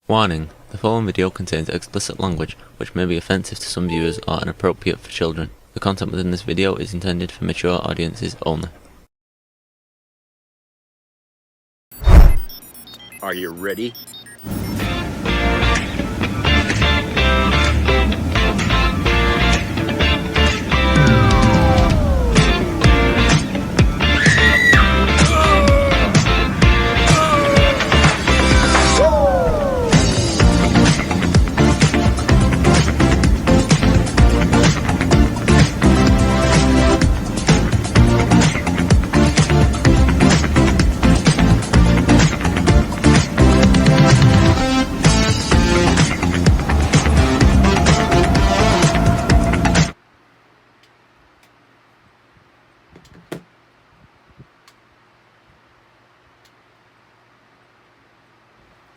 Warning: the following video contains explicit language which may be offensive to some viewers or inappropriate for children. The content within this video is intended for mature audiences only. Are you ready?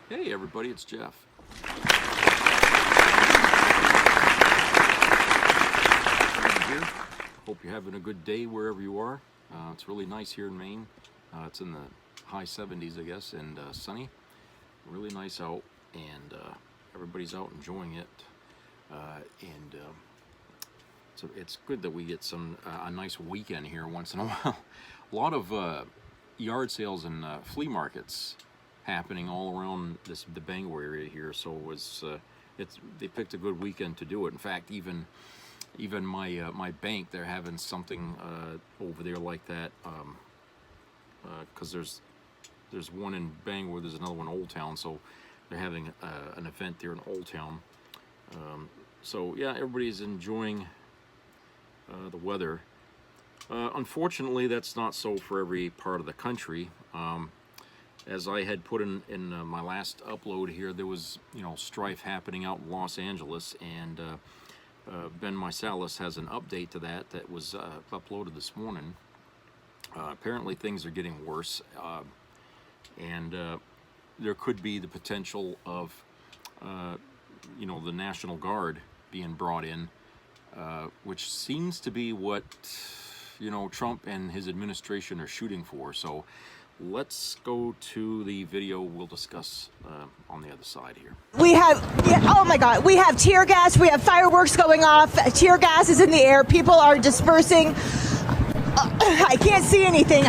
Hey everybody, it's Jeff. Here. Hope you're having a good day wherever you are. It's really nice here in Maine. It's in the high 70s, I guess, and sunny. Really nice out, and everybody's out enjoying it. So it's good that we get a nice weekend here once in a while. A lot of yard sales and flea markets happening all around the Bangor area here, so they picked a good weekend to do it. In fact, even my bank, they're having something over there like that, because there's one in Bangor, there's another one in Old Town, so they're having an event there in Old Town. So yeah, everybody's enjoying the weather. Unfortunately, that's not so for every part of the country. As I had put in my last upload here, there was strife happening out in Los Angeles, and Ben Mysalis has an update to that was uploaded this morning. Apparently things are getting worse, and there could be the potential of the National Guard being brought in, which seems to be what Trump and his administration are shooting for. So let's go to the video we'll discuss on the other side here. We have, oh my God, we have tear gas, we have fireworks going off, tear gas is in the air, people are dispersing. I can't see anything.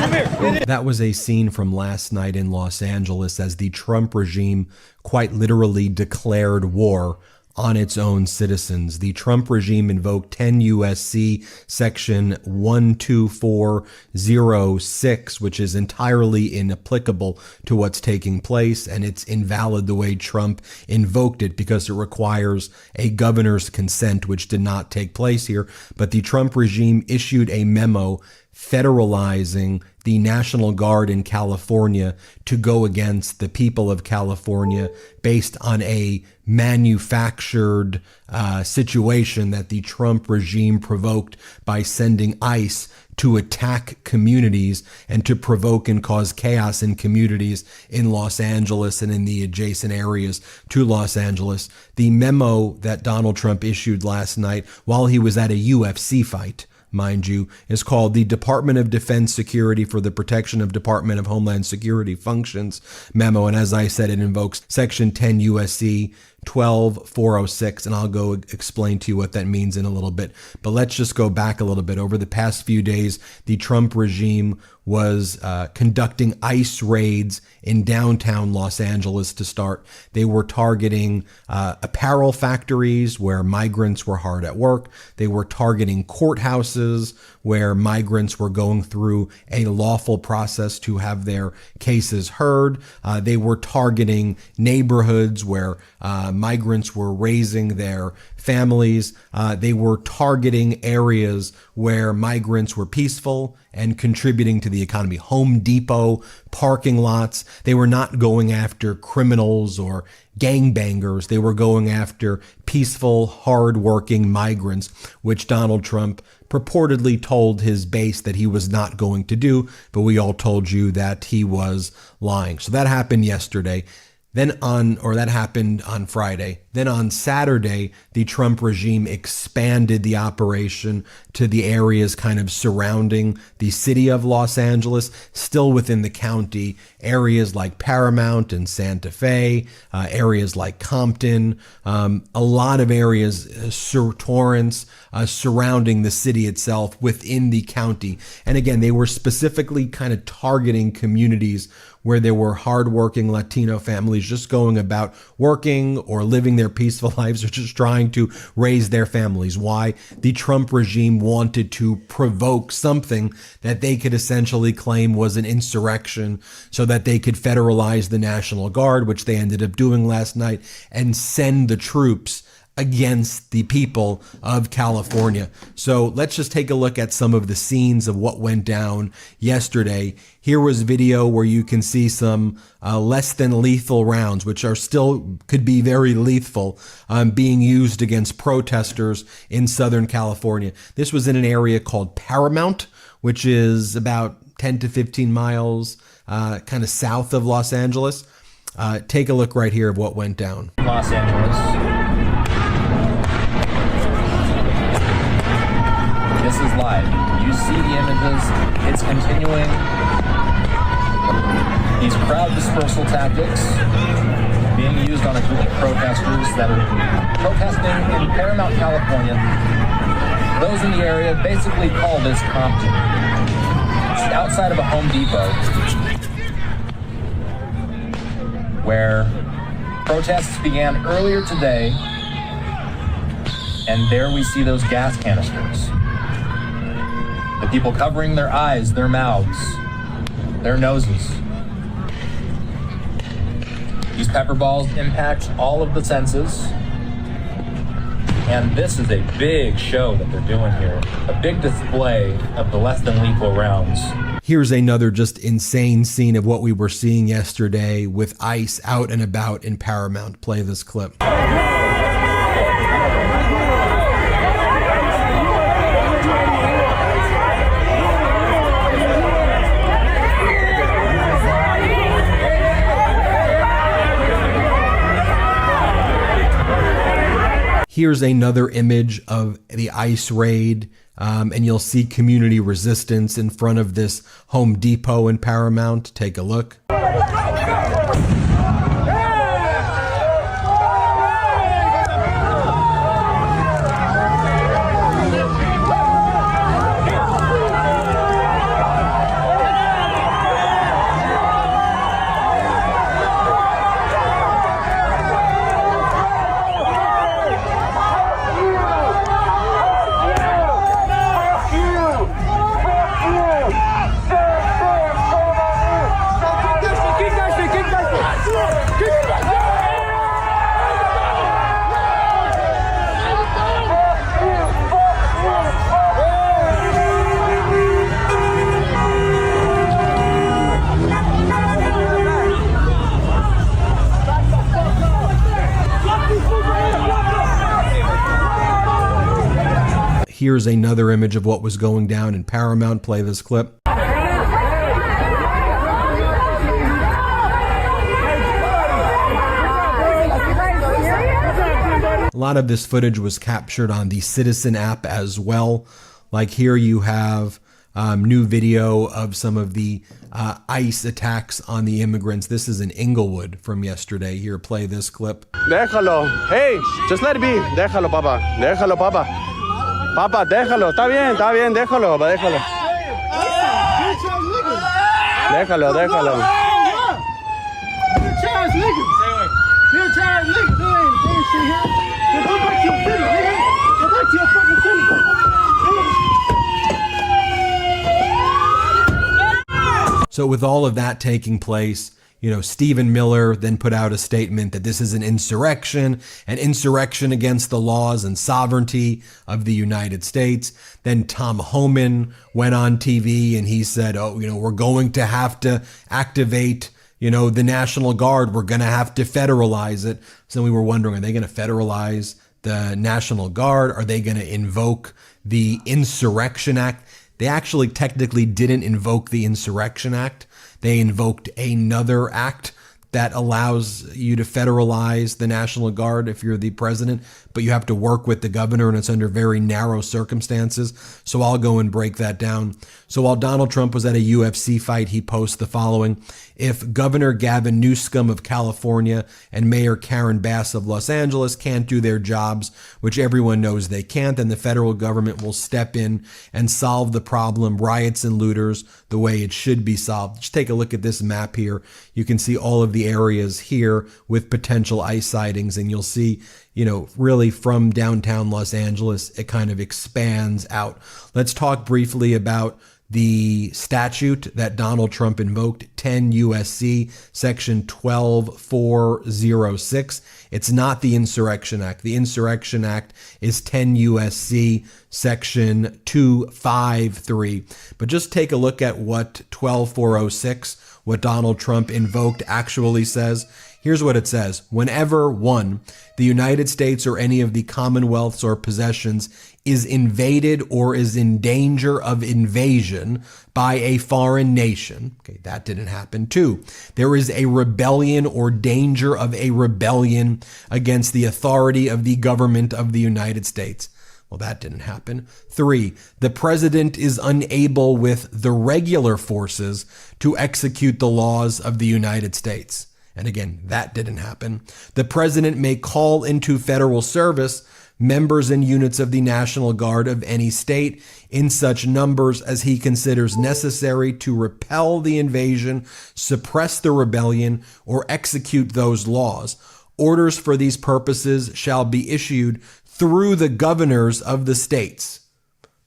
That was a scene from last night in Los Angeles as the Trump regime quite literally declared war on its own citizens. The Trump regime invoked 10 U.S.C. section 12406, which is entirely inapplicable to what's taking place, and it's invalid the way Trump invoked it because it requires a governor's consent, which did not take place here. But the Trump regime issued a memo federalizing the National Guard in California to go against the people of California based on a manufactured situation that the Trump regime provoked by sending ICE to attack communities and to provoke and cause chaos in communities in Los Angeles and in the adjacent areas to Los Angeles. The memo that Donald Trump issued last night while he was at a UFC fight, mind you, is called the Department of Defense Security for the Protection of Department of Homeland Security Functions memo. And as I said, it invokes Section 10 U.S.C. 12406, and I'll go explain to you what that means in a little bit. But let's just go back a little bit. Over the past few days, the Trump regime was conducting ICE raids in downtown Los Angeles to start. They were targeting apparel factories where migrants were hard at work. They were targeting courthouses where migrants were going through a lawful process to have their cases heard. They were targeting neighborhoods where migrants were raising their families. They were targeting areas where migrants were peaceful and contributing to the economy. Home Depot, parking lots. They were not going after criminals or gangbangers. They were going after peaceful, hardworking migrants, which Donald Trump purportedly told his base that he was not going to do, but we all told you that he was lying. So that happened yesterday. That happened on Friday. Then on Saturday, the Trump regime expanded the operation to the areas kind of surrounding the city of Los Angeles, still within the county, areas like Paramount and Santa Fe, areas like Compton, a lot of areas, Torrance, surrounding the city itself within the county. And again, they were specifically kind of targeting communities where there were hardworking Latino families just going about working or living their peaceful lives or just trying to raise their families. Why? The Trump regime wanted to provoke something that they could essentially claim was an insurrection so that they could federalize the National Guard, which they ended up doing last night, and send the troops against the people of California. So let's just take a look at some of the scenes of what went down yesterday. Here was video where you can see some less than lethal rounds, which are still could be very lethal, being used against protesters in Southern California. This was in an area called Paramount, which is about 10 to 15 miles kind of south of Los Angeles. Take a look right here of what went down. Los Angeles. This is live. You see the images. It's continuing. These crowd dispersal tactics being used on a group of protesters that are protesting in Paramount, California. Those in the area basically call this Compton. It's outside of a Home Depot where protests began earlier today, and there we see those gas canisters. The people covering their eyes, their mouths, their noses. These pepper balls impact all of the senses. And this is a big show that they're doing here. A big display of the less than lethal rounds. Here's another just insane scene of what we were seeing yesterday with ICE out and about in Paramount. Play this clip. Here's another image of the ICE raid, and you'll see community resistance in front of this Home Depot in Paramount. Take a look. Here's another image of what was going down in Paramount. Play this clip. A lot of this footage was captured on the Citizen app as well. Like here you have new video of some of the ICE attacks on the immigrants. This is in Inglewood from yesterday. Here, play this clip. Déjalo. Hey, just let it be. Déjalo, papa. Déjalo, papa. Papa, déjalo. Está bien, déjalo, déjalo. Déjalo, déjalo. So with all of that taking place, you know, Stephen Miller then put out a statement that this is an insurrection against the laws and sovereignty of the United States. Then Tom Homan went on TV and he said, oh, you know, we're going to have to activate, you know, the National Guard. We're going to have to federalize it. So we were wondering, are they going to federalize the National Guard? Are they going to invoke the Insurrection Act? They actually technically didn't invoke the Insurrection Act. They invoked another act that allows you to federalize the National Guard if you're the president, but you have to work with the governor, and it's under very narrow circumstances. So I'll go and break that down. So while Donald Trump was at a UFC fight, he posts the following: if Governor Gavin Newsom of California and Mayor Karen Bass of Los Angeles can't do their jobs, which everyone knows they can't, then the federal government will step in and solve the problem, riots and looters, the way it should be solved. Just take a look at this map here. You can see all of the areas here with potential ICE sightings, and you'll see, really from downtown Los Angeles, it kind of expands out. Let's talk briefly about the statute that Donald Trump invoked, 10 USC section 12406. It's not the Insurrection Act. The Insurrection Act is 10 USC section 253. But just take a look at what 12406, what Donald Trump invoked, actually says. Here's what it says: whenever, 1, the United States or any of the commonwealths or possessions is invaded or is in danger of invasion by a foreign nation. Okay, that didn't happen. 2, there is a rebellion or danger of a rebellion against the authority of the government of the United States. Well, that didn't happen. 3, the president is unable with the regular forces to execute the laws of the United States. And again, that didn't happen. The president may call into federal service members and units of the National Guard of any state in such numbers as he considers necessary to repel the invasion, suppress the rebellion, or execute those laws. Orders for these purposes shall be issued through the governors of the states.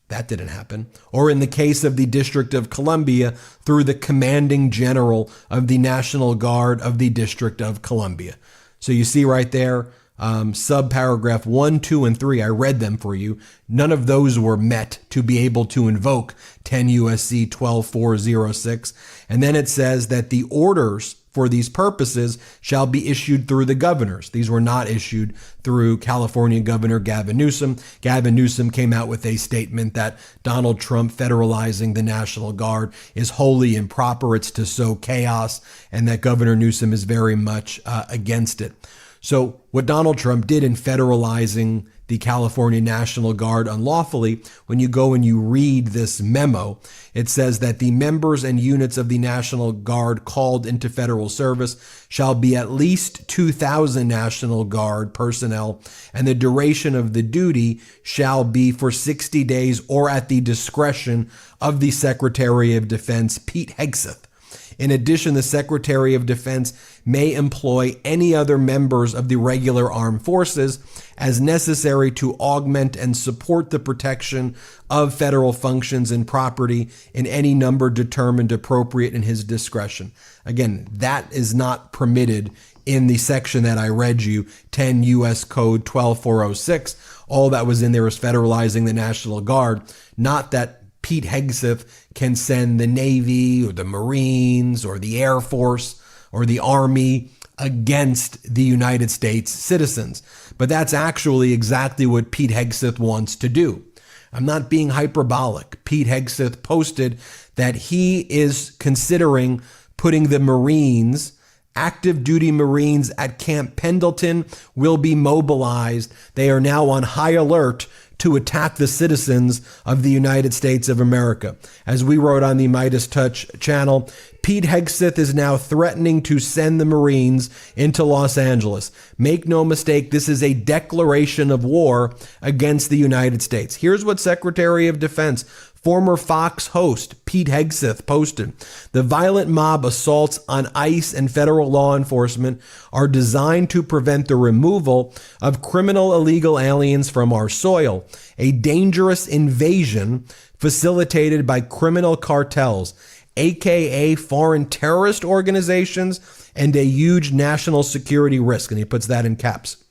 That didn't happen. Or in the case of the District of Columbia, through the commanding general of the National Guard of the District of Columbia. So you see right there, subparagraph 1, 2, and 3, I read them for you. None of those were met to be able to invoke 10 USC 12406. And then it says that the orders for these purposes shall be issued through the governors. These were not issued through California Governor Gavin Newsom. Gavin Newsom came out with a statement that Donald Trump federalizing the National Guard is wholly improper. It's to sow chaos, and that Governor Newsom is very much against it. So what Donald Trump did in federalizing the California National Guard unlawfully, when you go and you read this memo, it says that the members and units of the National Guard called into federal service shall be at least 2,000 National Guard personnel, and the duration of the duty shall be for 60 days or at the discretion of the Secretary of Defense, Pete Hegseth. In addition, the Secretary of Defense may employ any other members of the regular armed forces as necessary to augment and support the protection of federal functions and property in any number determined appropriate in his discretion. Again, that is not permitted in the section that I read you, 10 U.S. Code 12406. All that was in there is federalizing the National Guard, not that Pete Hegseth can send the Navy or the Marines or the Air Force or the Army against the United States citizens. But that's actually exactly what Pete Hegseth wants to do. I'm not being hyperbolic. Pete Hegseth posted that he is considering putting the Marines, active duty Marines at Camp Pendleton, will be mobilized. They are now on high alert to attack the citizens of the United States of America. As we wrote on the Midas Touch channel, Pete Hegseth is now threatening to send the Marines into Los Angeles. Make no mistake, this is a declaration of war against the United States. Here's what Secretary of Defense, former Fox host Pete Hegseth posted. The violent mob assaults on ICE and federal law enforcement are designed to prevent the removal of criminal illegal aliens from our soil, a dangerous invasion facilitated by criminal cartels, aka foreign terrorist organizations, and a huge national security risk. And he puts that in caps.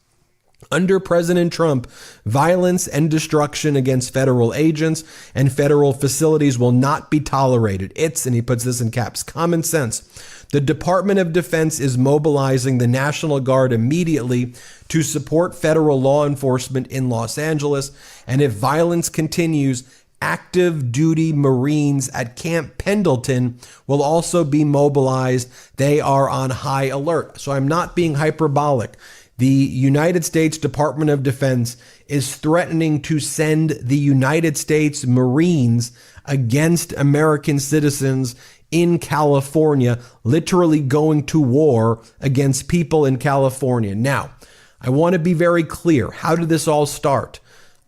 Under President Trump, violence and destruction against federal agents and federal facilities will not be tolerated. It's, and he puts this in caps, common sense. The Department of Defense is mobilizing the National Guard immediately to support federal law enforcement in Los Angeles. And if violence continues, active duty Marines at Camp Pendleton will also be mobilized. They are on high alert. So I'm not being hyperbolic. The United States Department of Defense is threatening to send the United States Marines against American citizens in California, literally going to war against people in California. Now, I want to be very clear. How did this all start?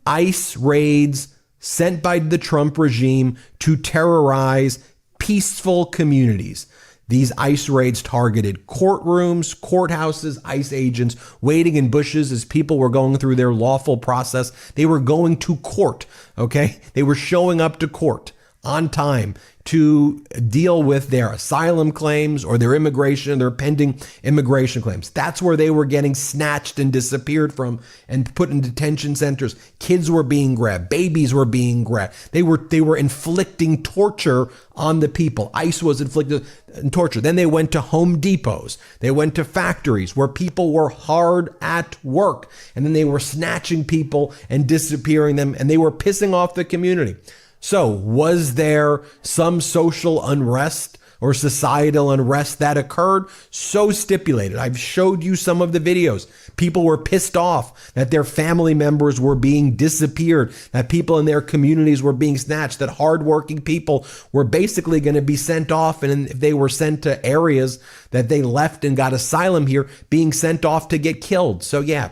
ICE raids sent by the Trump regime to terrorize peaceful communities. These ICE raids targeted courtrooms, courthouses, ICE agents waiting in bushes as people were going through their lawful process. They were going to court, okay? They were showing up to court on time to deal with their asylum claims or their pending immigration claims. That's where they were getting snatched and disappeared from and put in detention centers. Kids were being grabbed. Babies were being grabbed. They were inflicting torture on the people. ICE was inflicting torture. Then they went to Home Depots. They went to factories where people were hard at work. And then they were snatching people and disappearing them. And they were pissing off the community. So was there some social unrest or societal unrest that occurred? So stipulated. I've showed you some of the videos. People were pissed off that their family members were being disappeared, that people in their communities were being snatched, that hardworking people were basically going to be sent off. And if they were sent to areas that they left and got asylum here, being sent off to get killed. So yeah,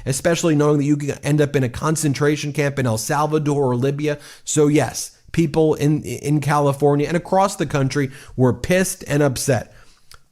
especially knowing that you can end up in a concentration camp in El Salvador or Libya. So yes, people in California and across the country were pissed and upset.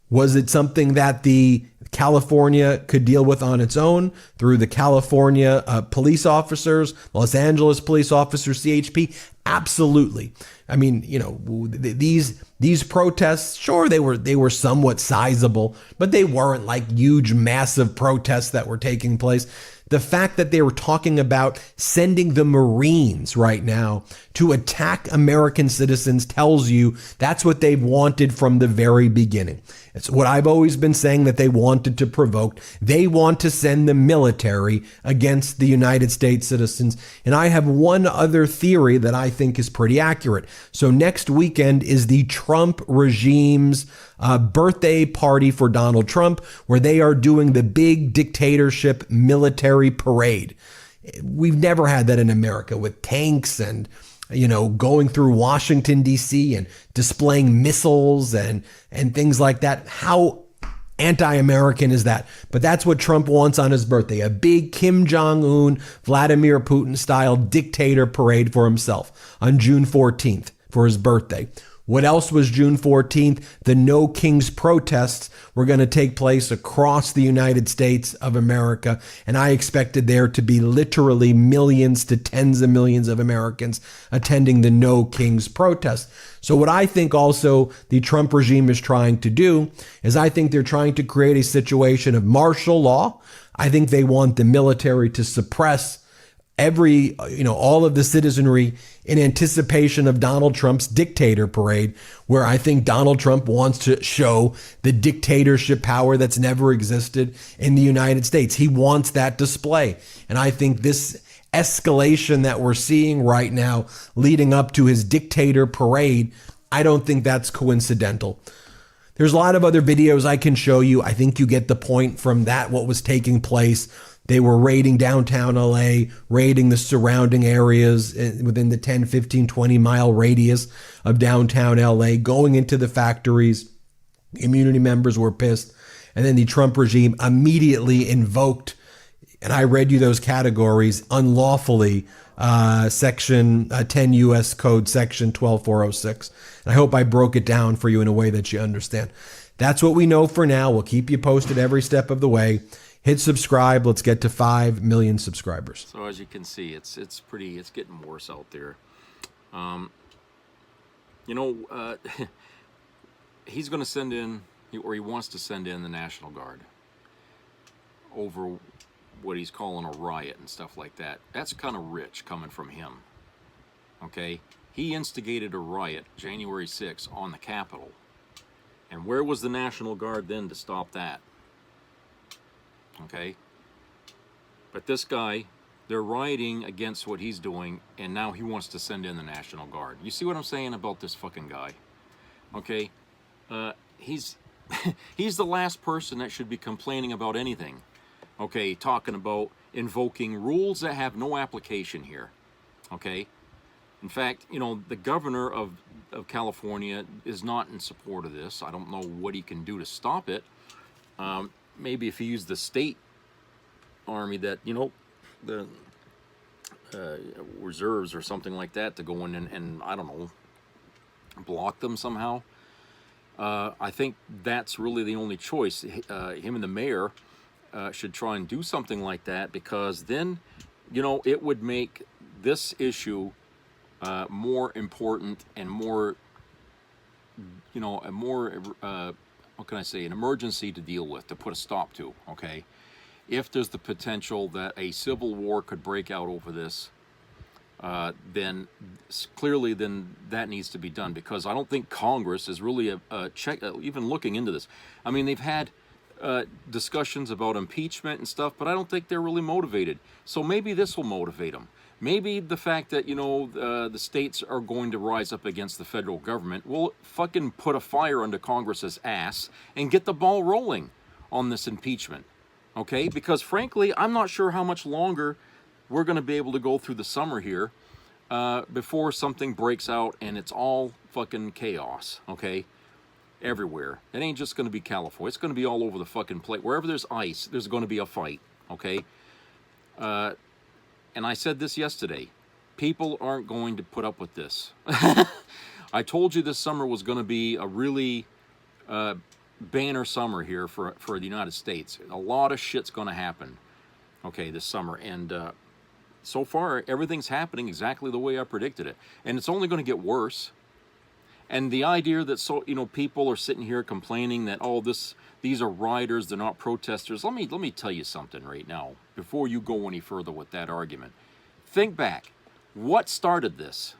Was it something that the California could deal with on its own through the California police officers, Los Angeles police officers, CHP? Absolutely. I mean, you know, these protests, sure, they were somewhat sizable, but they weren't like huge, massive protests that were taking place. The fact that they were talking about sending the Marines right now to attack American citizens tells you that's what they've wanted from the very beginning. It's what I've always been saying that they wanted to provoke. They want to send the military against the United States citizens. And I have one other theory that I think is pretty accurate. So next weekend is the Trump regime's birthday party for Donald Trump, where they are doing the big dictatorship military parade. We've never had that in America with tanks and, you know, going through Washington, D.C. and displaying missiles and things like that. How anti-American is that? But that's what Trump wants on his birthday, a big Kim Jong-un, Vladimir Putin style dictator parade for himself on June 14th for his birthday. What else was June 14th? The No Kings protests were going to take place across the United States of America. And I expected there to be literally millions to tens of millions of Americans attending the No Kings protests. So what I think also the Trump regime is trying to do is I think they're trying to create a situation of martial law. I think they want the military to suppress all of the citizenry in anticipation of Donald Trump's dictator parade, where I think Donald Trump wants to show the dictatorship power that's never existed in the United States. He wants that display. And I think this escalation that we're seeing right now leading up to his dictator parade, I don't think that's coincidental. There's a lot of other videos I can show you. I think you get the point from that, what was taking place. They were raiding downtown LA, raiding the surrounding areas within the 10, 15, 20 mile radius of downtown LA, going into the factories. Community members were pissed. And then the Trump regime immediately invoked, and I read you those categories, unlawfully, Section 10 U.S. Code, Section 12406. And I hope I broke it down for you in a way that you understand. That's what we know for now. We'll keep you posted every step of the way. Hit subscribe. Let's get to 5 million subscribers. So as you can see, it's getting worse out there. He's going to send in, or he wants to send in the National Guard over what he's calling a riot and stuff like that. That's kind of rich coming from him. Okay? He instigated a riot January 6th on the Capitol. And where was the National Guard then to stop that? Okay? But this guy They're rioting against what he's doing, and now he wants to send in the National Guard. You see what I'm saying about this fucking guy? Okay? He's he's the last person that should be complaining about anything. Okay? Talking about invoking rules that have no application here. Okay? In fact, you know, the governor of California is not in support of this. I don't know what he can do to stop it. Maybe if he used the state army that, you know, the reserves or something like that to go in and I don't know, block them somehow. I think that's really the only choice. Him and the mayor should try and do something like that, because then, you know, it would make this issue more important and more, you know, a more, what can I say, an emergency to deal with, to put a stop to, okay? If there's the potential that a civil war could break out over this, then clearly then that needs to be done, because I don't think Congress is really even looking into this. I mean, they've had discussions about impeachment and stuff, but I don't think they're really motivated. So maybe this will motivate them. Maybe the fact that, you know, the states are going to rise up against the federal government will fucking put a fire under Congress's ass and get the ball rolling on this impeachment. Okay? Because frankly, I'm not sure how much longer we're going to be able to go through the summer here before something breaks out and it's all fucking chaos. Okay? Everywhere. It ain't just going to be California. It's going to be all over the fucking place. Wherever there's ice, there's going to be a fight. Okay? And I said this yesterday. People aren't going to put up with this. I told you this summer was going to be a really banner summer here for the United States. A lot of shit's going to happen, okay, this summer. And so far, everything's happening exactly the way I predicted it. And it's only going to get worse. And the idea that, so, you know, people are sitting here complaining that, oh, these are rioters, they're not protesters. Let me tell you something right now, before you go any further with that argument. Think back. What started this?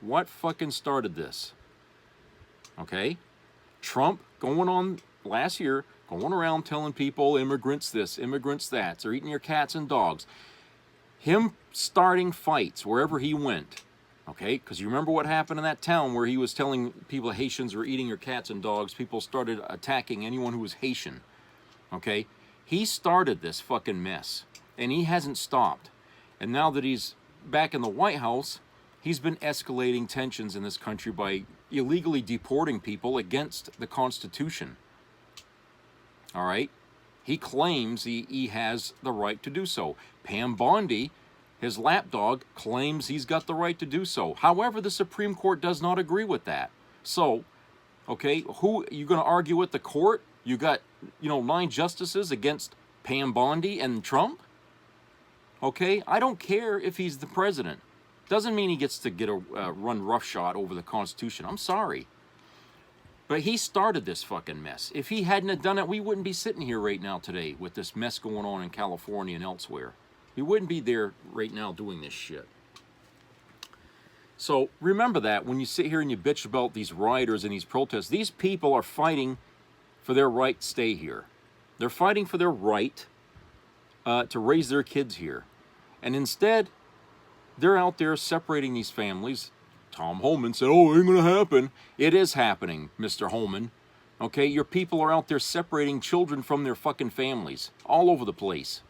What fucking started this? Okay? Trump going on last year, going around telling people, immigrants this, immigrants that, they're eating your cats and dogs. Him starting fights wherever he went. Okay, because you remember what happened in that town where he was telling people Haitians were eating your cats and dogs. People started attacking anyone who was Haitian. Okay, he started this fucking mess, and he hasn't stopped. And now that he's back in the White House, he's been escalating tensions in this country by illegally deporting people against the Constitution. All right, he claims he has the right to do so. Pam Bondi, his lapdog, claims he's got the right to do so. However, the Supreme Court does not agree with that. So, okay, who you going to argue with? The court? You got, 9 justices against Pam Bondi and Trump? Okay, I don't care if he's the president. Doesn't mean he gets to get a run roughshod over the Constitution. I'm sorry. But he started this fucking mess. If he hadn't have done it, we wouldn't be sitting here right now today with this mess going on in California and elsewhere. We wouldn't be there right now doing this shit. So remember that when you sit here and you bitch about these rioters and these protests, these people are fighting for their right to stay here. They're fighting for their right to raise their kids here. And instead, they're out there separating these families. Tom Homan said, oh, it ain't gonna happen. It is happening, Mr. Homan. Okay, your people are out there separating children from their fucking families all over the place.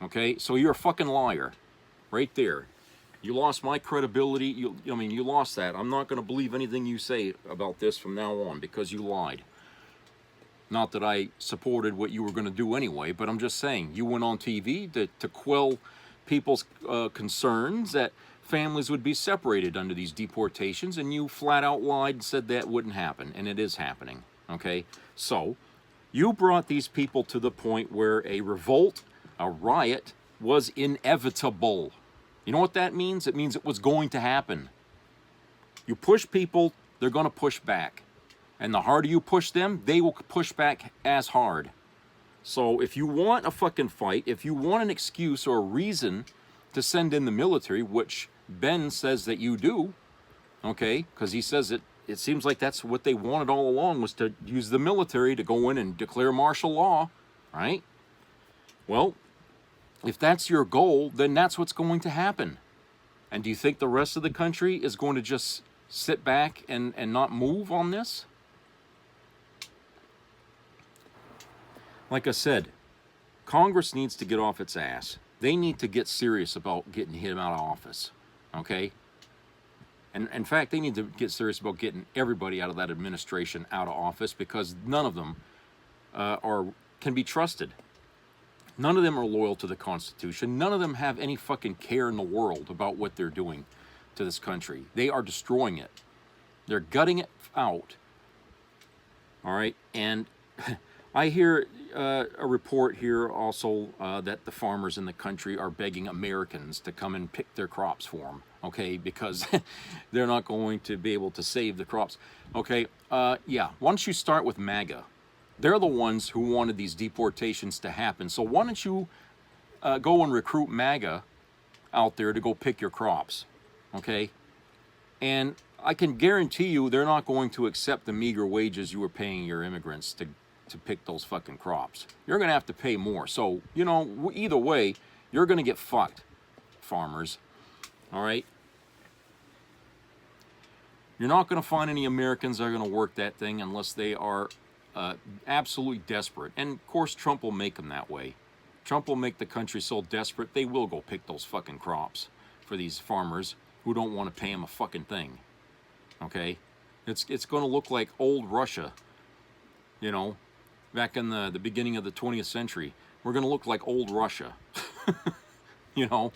Okay, so you're a fucking liar, right there. You lost my credibility. You lost that. I'm not going to believe anything you say about this from now on because you lied. Not that I supported what you were going to do anyway, but I'm just saying you went on TV to quell people's concerns that families would be separated under these deportations, and you flat out lied and said that wouldn't happen, and it is happening. Okay, so you brought these people to the point where a revolt, a riot, was inevitable. You know what that means? It means it was going to happen. You push people, they're going to push back. And the harder you push them, they will push back as hard. So if you want a fucking fight, if you want an excuse or a reason to send in the military, which Ben says that you do, okay, because he says it seems like that's what they wanted all along, was to use the military to go in and declare martial law, right? Well, If that's your goal, then that's what's going to happen. And do you think the rest of the country is going to just sit back and not move on this? Like I said, Congress needs to get off its ass. They need to get serious about getting him out of office, okay? And in fact, they need to get serious about getting everybody out of that administration out of office, because none of them can be trusted. None of them are loyal to the Constitution. None of them have any fucking care in the world about what they're doing to this country. They are destroying it. They're gutting it out. All right? And I hear a report here also that the farmers in the country are begging Americans to come and pick their crops for them, okay? Because they're not going to be able to save the crops. Okay, yeah, why don't you start with MAGA? They're the ones who wanted these deportations to happen. So why don't you go and recruit MAGA out there to go pick your crops, okay? And I can guarantee you they're not going to accept the meager wages you were paying your immigrants to pick those fucking crops. You're going to have to pay more. So, you know, either way, you're going to get fucked, farmers. All right? You're not going to find any Americans that are going to work that thing unless they are absolutely desperate. And, of course, Trump will make them that way. Trump will make the country so desperate they will go pick those fucking crops for these farmers who don't want to pay them a fucking thing. Okay? It's going to look like old Russia, you know, back in the beginning of the 20th century. We're going to look like old Russia, you know.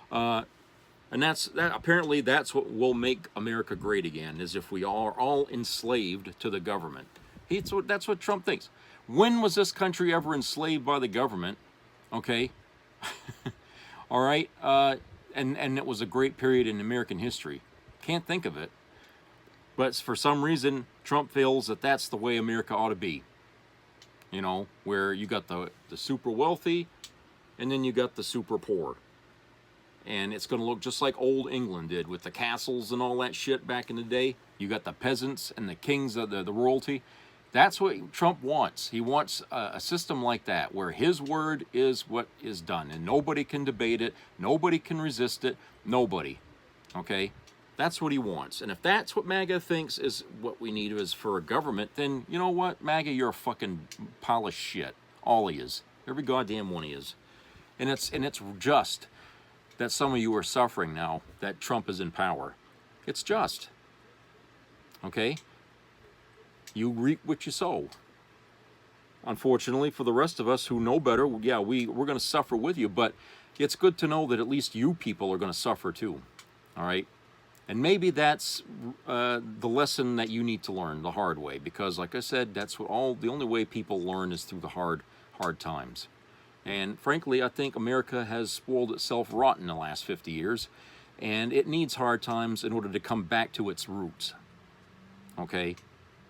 And apparently that's what will make America great again, is if we are all enslaved to the government. That's what Trump thinks. When was this country ever enslaved by the government? Okay. All right. And it was a great period in American history. Can't think of it. But for some reason, Trump feels that that's the way America ought to be. You know, where you got the super wealthy, and then you got the super poor. And it's going to look just like old England did with the castles and all that shit back in the day. You got the peasants and the kings of the royalty. That's what Trump wants. He wants a system like that, where his word is what is done, and nobody can debate it, nobody can resist it, nobody. Okay? That's what he wants. And if that's what MAGA thinks is what we need is for a government, then you know what, MAGA, you're a fucking pile of shit. All he is. Every goddamn one he is. And it's just that some of you are suffering now that Trump is in power. It's just. Okay? You reap what you sow. Unfortunately, for the rest of us who know better, yeah, we're going to suffer with you, but it's good to know that at least you people are going to suffer too. All right? And maybe that's the lesson that you need to learn the hard way, because like I said, that's what the only way people learn is through the hard times. And frankly, I think America has spoiled itself rotten the last 50 years, and it needs hard times in order to come back to its roots. Okay?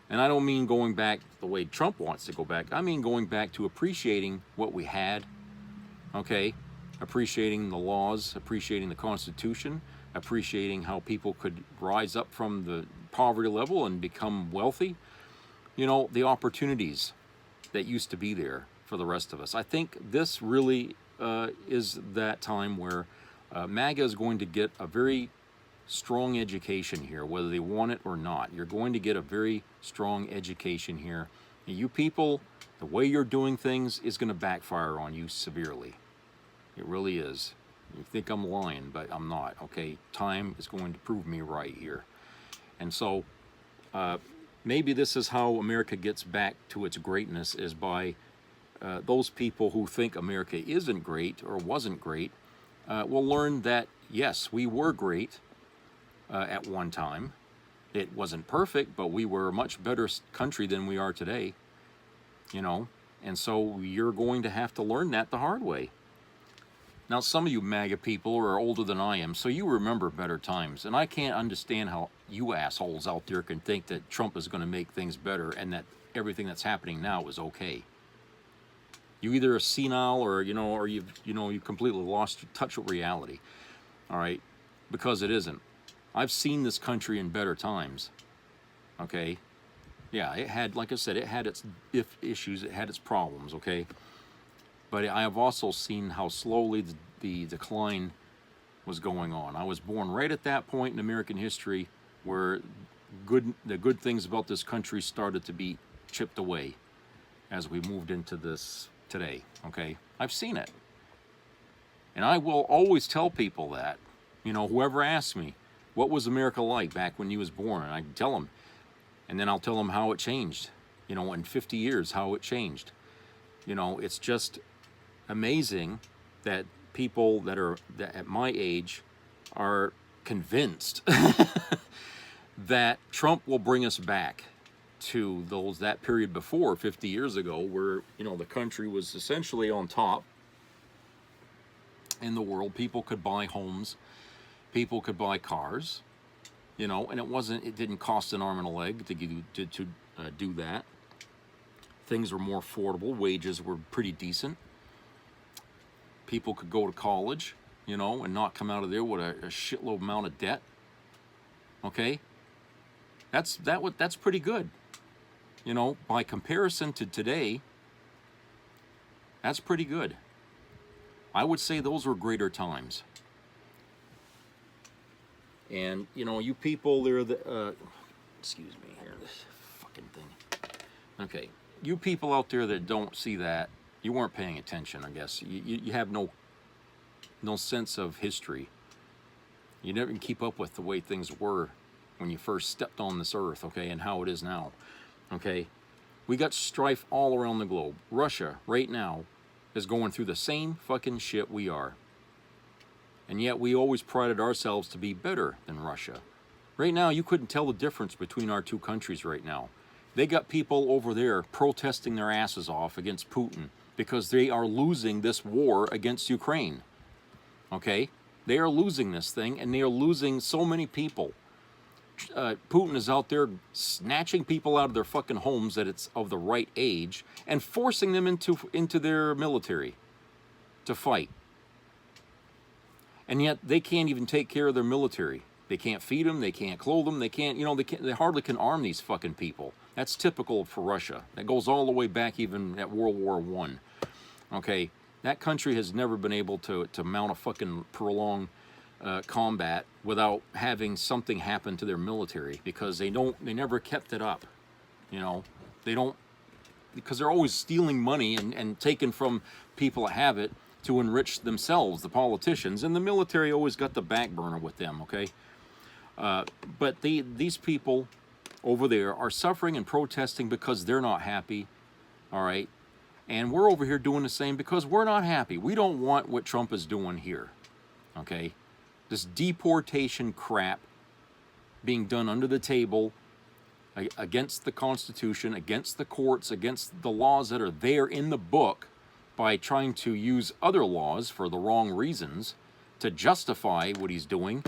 And I don't mean going back the way Trump wants to go back. I mean going back to appreciating what we had. Okay? Appreciating the laws, appreciating the Constitution, appreciating how people could rise up from the poverty level and become wealthy. You know, the opportunities that used to be there for the rest of us. I think this really is that time where MAGA is going to get a very strong education here, whether they want it or not. You're going to get a very strong education here. And you people, the way you're doing things is going to backfire on you severely. It really is. You think I'm lying, but I'm not, okay? Time is going to prove me right here. And so maybe this is how America gets back to its greatness, is by those people who think America isn't great or wasn't great will learn that, yes, we were great at one time. It wasn't perfect, but we were a much better country than we are today, you know? And so you're going to have to learn that the hard way. Now, some of you MAGA people are older than I am, so you remember better times. And I can't understand how you assholes out there can think that Trump is going to make things better and that everything that's happening now is okay. You either are senile or you've completely lost touch with reality. All right? Because it isn't. I've seen this country in better times. Okay? Yeah, it had, like I said, it had its issues, it had its problems, okay? but I have also seen how slowly the decline was going on. I was born right at that point in American history where the good things about this country started to be chipped away as we moved into this today, okay? I've seen it. And I will always tell people that, you know, whoever asks me, what was America like back when you was born? And I can tell them. And then I'll tell them how it changed, you know, in 50 years, how it changed. You know, it's just amazing that people that are at my age are convinced that Trump will bring us back to that period before 50 years ago where, you know, the country was essentially on top in the world. People could buy homes, people could buy cars, you know, and it didn't cost an arm and a leg to do that. Things were more affordable, wages were pretty decent. People could go to college, you know, and not come out of there with a shitload amount of debt. Okay? That's pretty good. You know, by comparison to today, that's pretty good. I would say those were greater times. And, you know, you people there that, excuse me here, this fucking thing. Okay, you people out there that don't see that, you weren't paying attention, I guess. You have no sense of history. You never can keep up with the way things were when you first stepped on this earth, okay, and how it is now, okay? We got strife all around the globe. Russia, right now, is going through the same fucking shit we are. And yet we always prided ourselves to be better than Russia. Right now, you couldn't tell the difference between our two countries right now. They got people over there protesting their asses off against Putin because they are losing this war against Ukraine. Okay? They are losing this thing, and they are losing so many people. Putin is out there snatching people out of their fucking homes that it's of the right age and forcing them into their military to fight. And yet they can't even take care of their military. They can't feed them, they can't clothe them, they can't, you know, they hardly can arm these fucking people. That's typical for Russia. That goes all the way back even at World War I. Okay, that country has never been able to mount a fucking prolonged combat without having something happen to their military because they never kept it up. You know, they don't, because they're always stealing money and taking from people that have it to enrich themselves, the politicians, and the military always got the back burner with them, okay? But these people over there are suffering and protesting because they're not happy, all right? And we're over here doing the same because we're not happy. We don't want what Trump is doing here, okay? This deportation crap being done under the table against the Constitution, against the courts, against the laws that are there in the book, by trying to use other laws for the wrong reasons to justify what he's doing.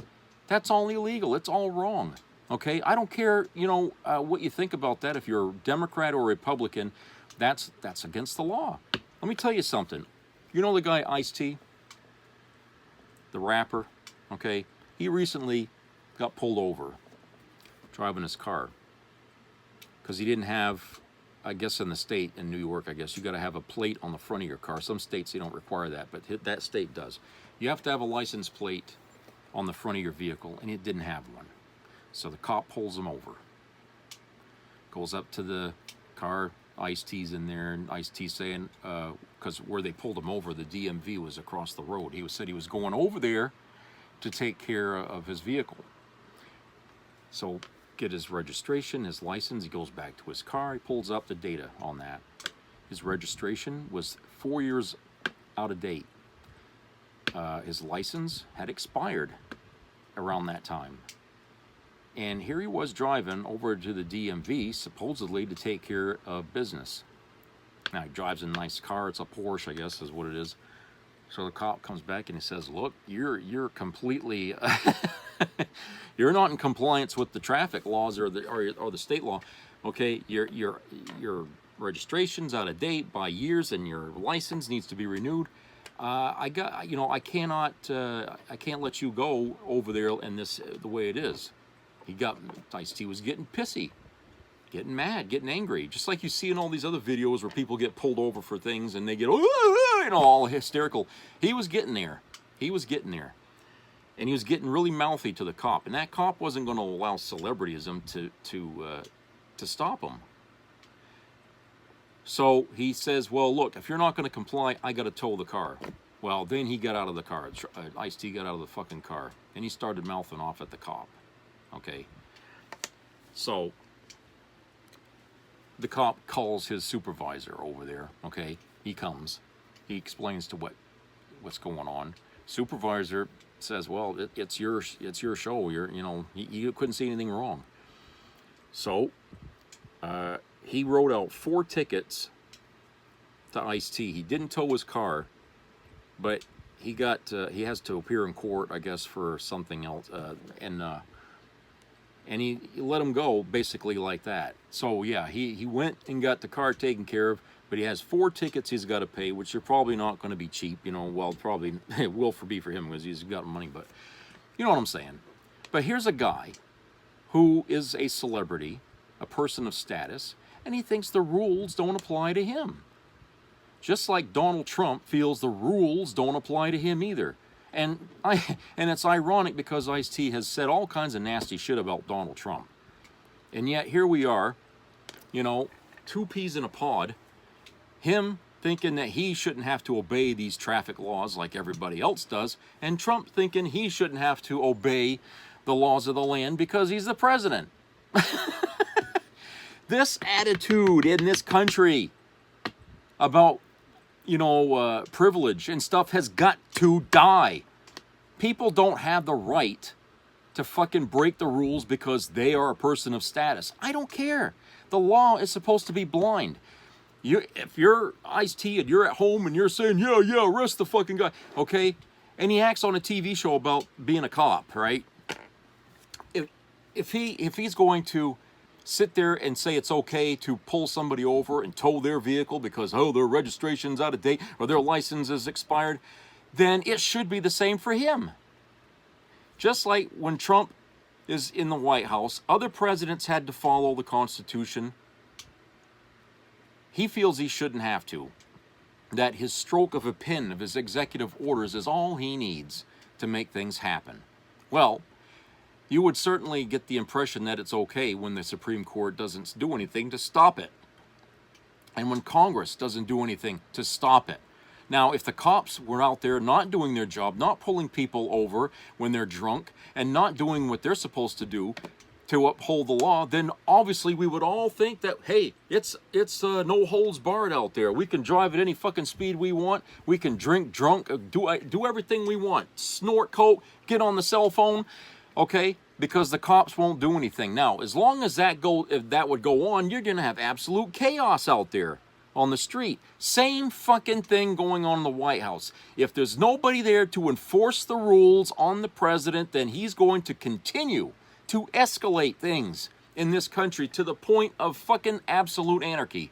That's all illegal. It's all wrong. Okay? I don't care, you know, what you think about that. If you're a Democrat or Republican, that's against the law. Let me tell you something. You know the guy Ice-T? The rapper? Okay? He recently got pulled over driving his car because he didn't have, I guess in the state, in New York, I guess, you got to have a plate on the front of your car. Some states, they don't require that, but that state does. You have to have a license plate on the front of your vehicle, and it didn't have one. So the cop pulls him over. Goes up to the car, Ice-T's in there, and Ice-T saying, because where they pulled him over, the DMV was across the road. He said he was going over there to take care of his vehicle. So get his registration, his license, he goes back to his car, he pulls up the data on that. His registration was 4 years out of date. His license had expired around that time. And here he was driving over to the DMV, supposedly to take care of business. Now he drives a nice car, it's a Porsche, I guess is what it is. So the cop comes back and he says, look, you're completely, you're not in compliance with the traffic laws or the state law. Okay, your registration's out of date by years and your license needs to be renewed. I can't let you go over there and this the way it is. Ice-T was getting pissy. getting mad, getting angry, just like you see in all these other videos where people get pulled over for things and they get, you know, all hysterical. He was getting there. He was getting there. And he was getting really mouthy to the cop. And that cop wasn't going to allow celebrityism to stop him. So he says, well, look, if you're not going to comply, I got to tow the car. Well, then he got out of the car. Ice-T got out of the fucking car. And he started mouthing off at the cop. Okay. So the cop calls his supervisor over there. Okay. He comes. He explains to what's going on. Supervisor says, well, it's your show. You couldn't see anything wrong. So he wrote out 4 tickets to Ice-T. He didn't tow his car, but he has to appear in court, I guess, for something else, and he let him go basically like that. So yeah, he went and got the car taken care of, but he has 4 tickets he's got to pay, which are probably not going to be cheap, you know. Well, probably it will be for him because he's got money, but you know what I'm saying. But here's a guy who is a celebrity, a person of status, and he thinks the rules don't apply to him. Just like Donald Trump feels the rules don't apply to him either. And it's ironic because Ice-T has said all kinds of nasty shit about Donald Trump. And yet here we are, you know, 2 peas in a pod, him thinking that he shouldn't have to obey these traffic laws like everybody else does, and Trump thinking he shouldn't have to obey the laws of the land because he's the president. This attitude in this country about, you know, privilege and stuff has got to die. People don't have the right to fucking break the rules because they are a person of status. I don't care. The law is supposed to be blind. If you're Ice-T and you're at home and you're saying, yeah, arrest the fucking guy, okay? And he acts on a TV show about being a cop, right? If he's going to sit there and say it's okay to pull somebody over and tow their vehicle because, oh, their registration's out of date or their license is expired, then it should be the same for him. Just like when Trump is in the White House, other presidents had to follow the Constitution. He feels he shouldn't have to. That his stroke of a pen of his executive orders is all he needs to make things happen. Well, you would certainly get the impression that it's okay when the Supreme Court doesn't do anything to stop it. And when Congress doesn't do anything to stop it. Now, if the cops were out there not doing their job, not pulling people over when they're drunk, and not doing what they're supposed to do to uphold the law, then obviously we would all think that, hey, it's no holds barred out there. We can drive at any fucking speed we want. We can drink drunk, do everything we want. Snort coke, get on the cell phone. Okay, because the cops won't do anything. Now, as long as if that would go on, you're going to have absolute chaos out there on the street. Same fucking thing going on in the White House. If there's nobody there to enforce the rules on the president, then he's going to continue to escalate things in this country to the point of fucking absolute anarchy.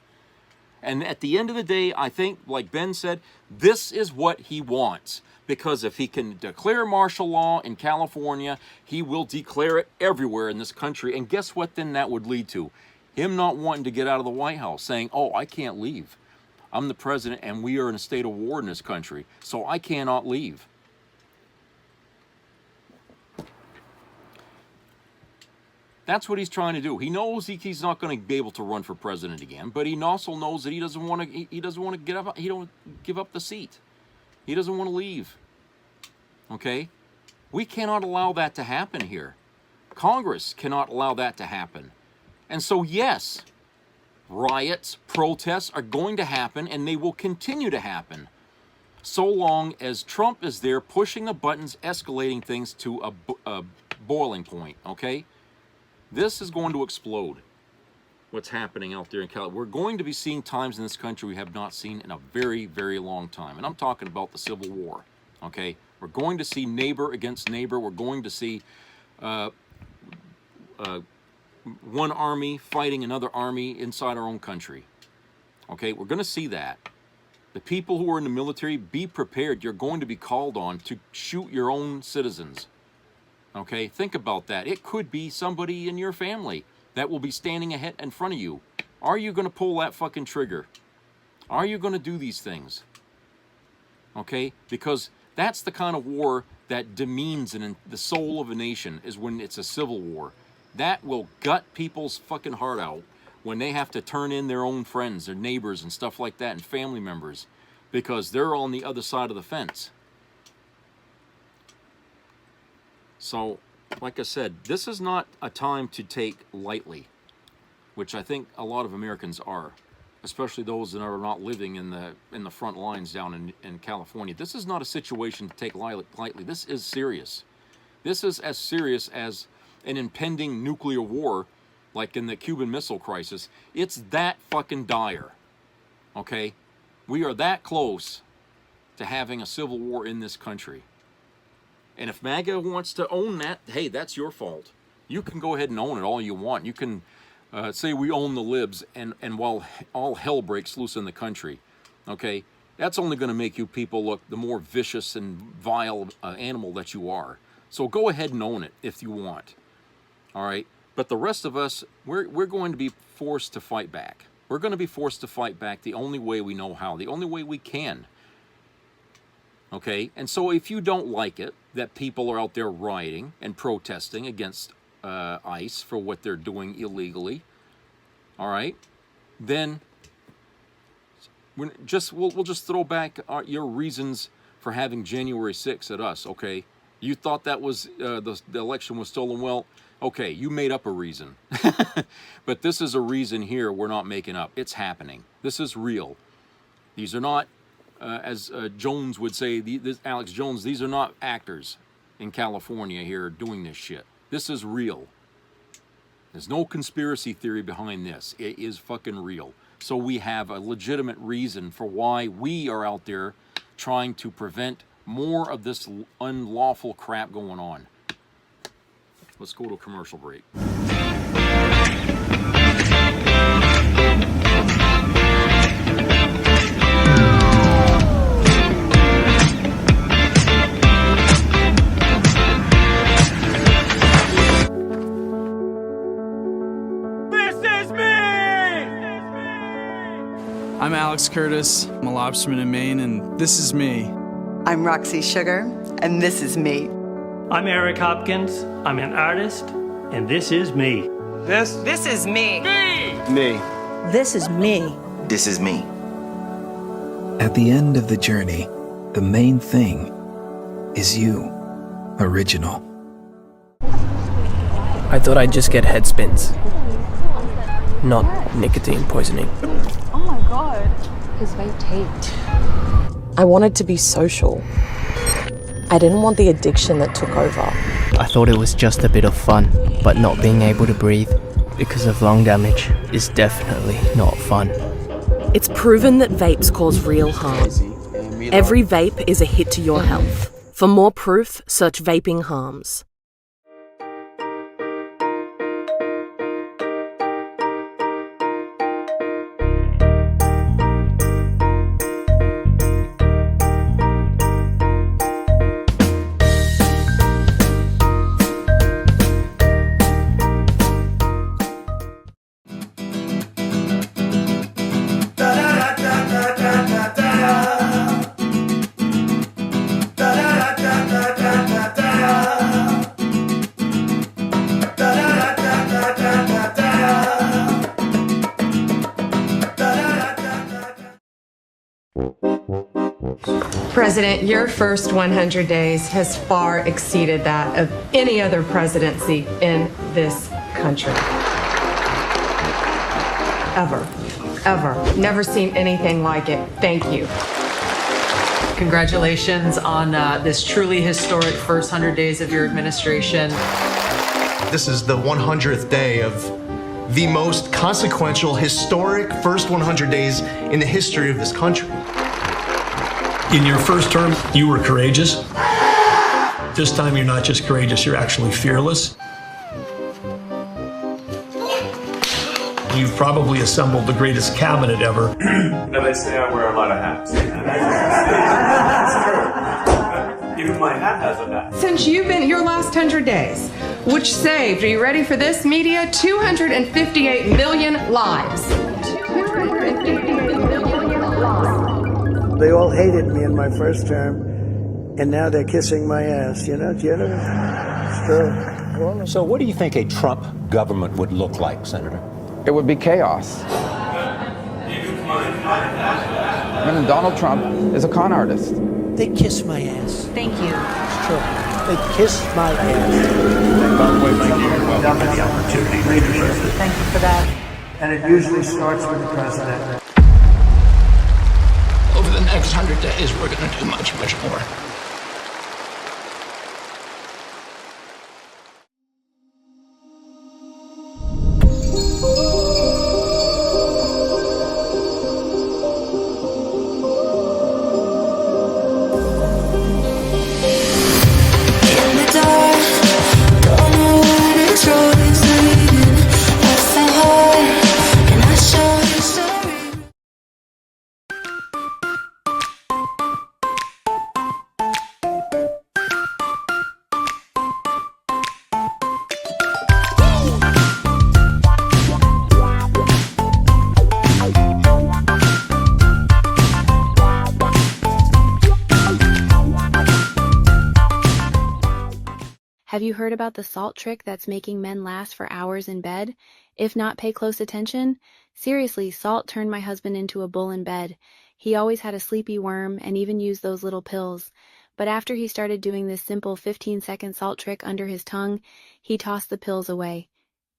And at the end of the day, I think, like Ben said, this is what he wants. Because if he can declare martial law in California, he will declare it everywhere in this country. And guess what then that would lead to? Him not wanting to get out of the White House, saying, oh, I can't leave. I'm the president and we are in a state of war in this country, so I cannot leave. That's what he's trying to do. He knows he's not going to be able to run for president again, but he also knows that he doesn't want to get up. He don't give up the seat. He doesn't want to leave. Okay? We cannot allow that to happen here. Congress cannot allow that to happen. And so, yes, riots, protests are going to happen, and they will continue to happen so long as Trump is there pushing the buttons, escalating things to a boiling point, okay? This is going to explode, what's happening out there in California. We're going to be seeing times in this country we have not seen in a very, very long time. And I'm talking about the Civil War, okay? We're going to see neighbor against neighbor. We're going to see one army fighting another army inside our own country, okay? We're going to see that. The people who are in the military, be prepared. You're going to be called on to shoot your own citizens, okay? Think about that. It could be somebody in your family that will be standing ahead in front of you. Are you going to pull that fucking trigger? Are you going to do these things? Okay? Because that's the kind of war that demeans the soul of a nation, is when it's a civil war. That will gut people's fucking heart out when they have to turn in their own friends, their neighbors and stuff like that, and family members, because they're on the other side of the fence. So, like I said, this is not a time to take lightly, which I think a lot of Americans are, especially those that are not living in the front lines down in California. This is not a situation to take lightly. This is serious. This is as serious as an impending nuclear war, like in the Cuban Missile Crisis. It's that fucking dire, okay? We are that close to having a civil war in this country. And if MAGA wants to own that, hey, that's your fault. You can go ahead and own it all you want. You can say we own the libs, and while all hell breaks loose in the country, okay, that's only going to make you people look the more vicious and vile animal that you are. So go ahead and own it if you want, all right? But the rest of us, we're going to be forced to fight back. We're going to be forced to fight back the only way we know how, the only way we can. Okay, and so if you don't like it that people are out there rioting and protesting against ICE for what they're doing illegally, all right, then we'll just throw back your reasons for having January 6th at us. Okay, you thought that was the election was stolen. Well, okay, you made up a reason, but this is a reason here we're not making up. It's happening. This is real. These are not. As Jones would say, Alex Jones, these are not actors in California here doing this shit. This is real. There's no conspiracy theory behind this. It is fucking real. So we have a legitimate reason for why we are out there trying to prevent more of this unlawful crap going on. Let's go to a commercial break. I'm Alex Curtis. I'm a lobsterman in Maine, and this is me. I'm Roxy Sugar, and this is me. I'm Eric Hopkins. I'm an artist, and this is me. This is me. Me. This is me. This is me. At the end of the journey, the main thing is you, original. I thought I'd just get head spins, not nicotine poisoning. Oh my god, his vape taped. I wanted to be social. I didn't want the addiction that took over. I thought it was just a bit of fun, but not being able to breathe because of lung damage is definitely not fun. It's proven that vapes cause real harm. Every vape is a hit to your health. For more proof, search vaping harms. President, your first 100 days has far exceeded that of any other presidency in this country. Ever. Never seen anything like it. Thank you. Congratulations on this truly historic first 100 days of your administration. This is the 100th day of the most consequential, historic first 100 days in the history of this country. In your first term, you were courageous. This time, you're not just courageous, you're actually fearless. You've probably assembled the greatest cabinet ever. No, they say I wear a lot of hats. It's true. Even my hat has a hat. Since you've been your last 100 days, which saved, are you ready for this, media? 258 million lives. 258 million lives. They all hated me in my first term, and now they're kissing my ass. You know, it's true. So what do you think a Trump government would look like, Senator? It would be chaos. And Donald Trump is a con artist. They kiss my ass. Thank you. It's true. They kiss my ass. The opportunity, leadership. Thank you for that. And it usually starts with the president. Over the next 100 days, we're going to do much, much more. Have you heard about the salt trick that's making men last for hours in bed? If not, pay close attention. Seriously, salt turned my husband into a bull in bed. He always had a sleepy worm and even used those little pills. But after he started doing this simple 15-second salt trick under his tongue, he tossed the pills away.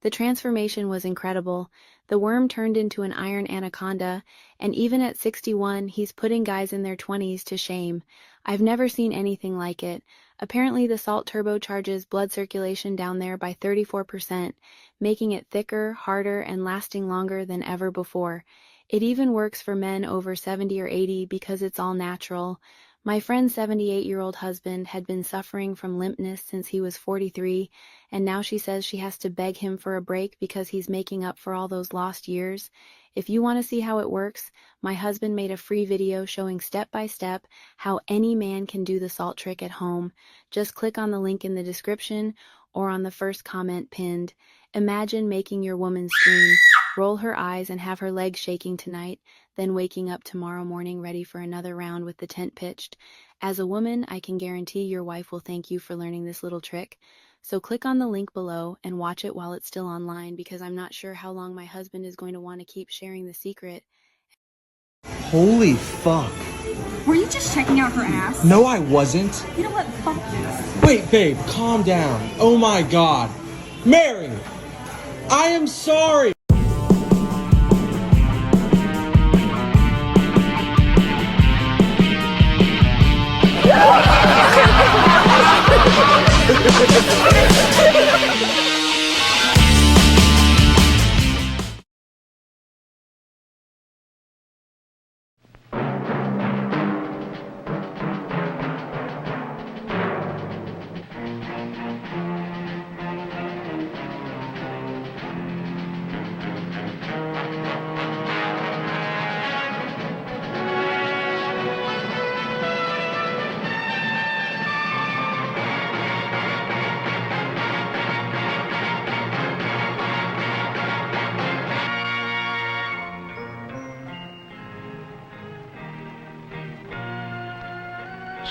The transformation was incredible. The worm turned into an iron anaconda, and even at 61, he's putting guys in their 20s to shame. I've never seen anything like it. Apparently the salt turbocharges blood circulation down there by 34%, making it thicker, harder, and lasting longer than ever before. It even works for men over 70 or 80 because it's all natural. My friend's 78-year-old husband had been suffering from limpness since he was 43, and now she says she has to beg him for a break because he's making up for all those lost years. If you want to see how it works, my husband made a free video showing step-by-step how any man can do the salt trick at home. Just click on the link in the description or on the first comment pinned. Imagine making your woman scream, roll her eyes, and have her legs shaking tonight, then waking up tomorrow morning ready for another round with the tent pitched. As a woman, I can guarantee your wife will thank you for learning this little trick. So click on the link below and watch it while it's still online, because I'm not sure how long my husband is going to want to keep sharing the secret. Holy fuck. Were you just checking out her ass? No, I wasn't. You know what? Fuck this. Wait, babe, calm down. Oh my god. Mary! I am sorry!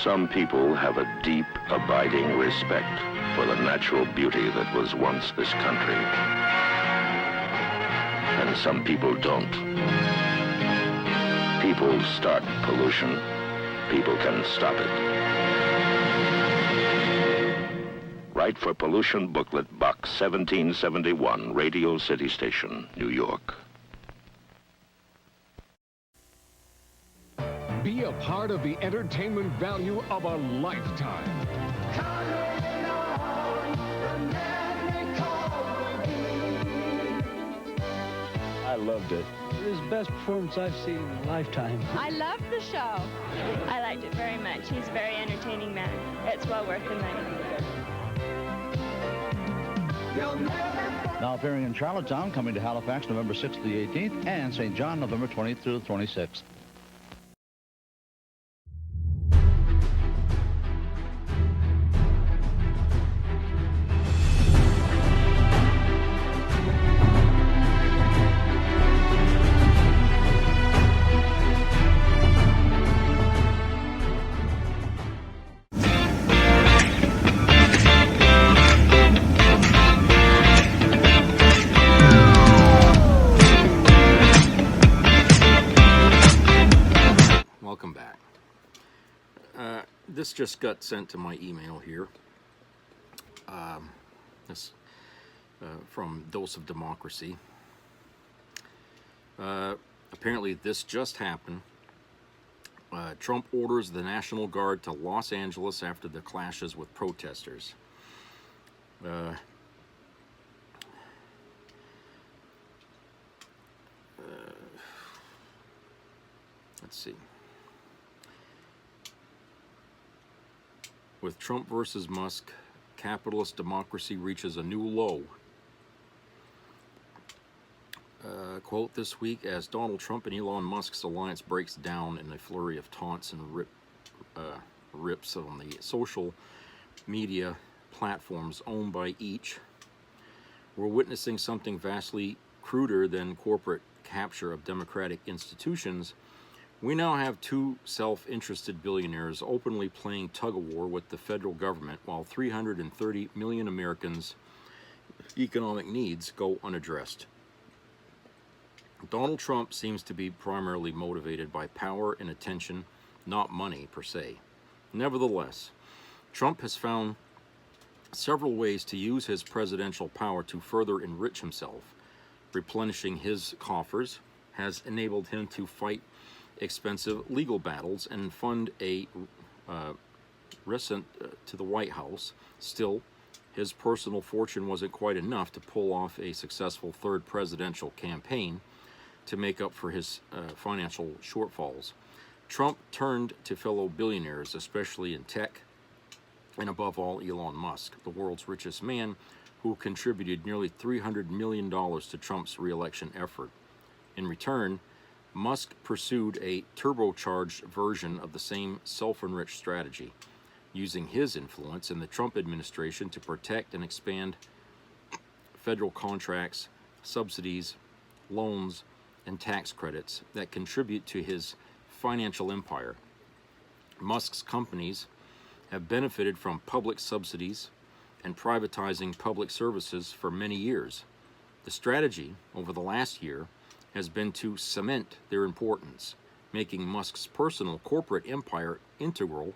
Some people have a deep, abiding respect for the natural beauty that was once this country. And some people don't. People start pollution. People can stop it. Write for Pollution Booklet, Box 1771, Radio City Station, New York. Be a part of the entertainment value of a lifetime. I loved it. It was the best performance I've seen in a lifetime. I loved the show. I liked it very much. He's a very entertaining man. It's well worth the money. Now appearing in Charlottetown, coming to Halifax November 6th to the 18th, and St. John November 20th through the 26th. This just got sent to my email here. This from Dose of Democracy. Apparently this just happened. Trump orders the National Guard to Los Angeles after the clashes with protesters. Let's see. With Trump versus Musk, capitalist democracy reaches a new low. Quote, this week, as Donald Trump and Elon Musk's alliance breaks down in a flurry of taunts and rips on the social media platforms owned by each, we're witnessing something vastly cruder than corporate capture of democratic institutions. We now have two self-interested billionaires openly playing tug-of-war with the federal government while 330 million Americans' economic needs go unaddressed. Donald Trump seems to be primarily motivated by power and attention, not money per se. Nevertheless, Trump has found several ways to use his presidential power to further enrich himself. Replenishing his coffers has enabled him to fight expensive legal battles and fund a recent to the White House. Still, his personal fortune wasn't quite enough to pull off a successful third presidential campaign to make up for his financial shortfalls. Trump turned to fellow billionaires, especially in tech, and above all, Elon Musk, the world's richest man, who contributed nearly $300 million to Trump's re-election effort. In return, Musk pursued a turbocharged version of the same self-enriched strategy, using his influence in the Trump administration to protect and expand federal contracts, subsidies, loans, and tax credits that contribute to his financial empire. Musk's companies have benefited from public subsidies and privatizing public services for many years. The strategy over the last year has been to cement their importance, making Musk's personal corporate empire integral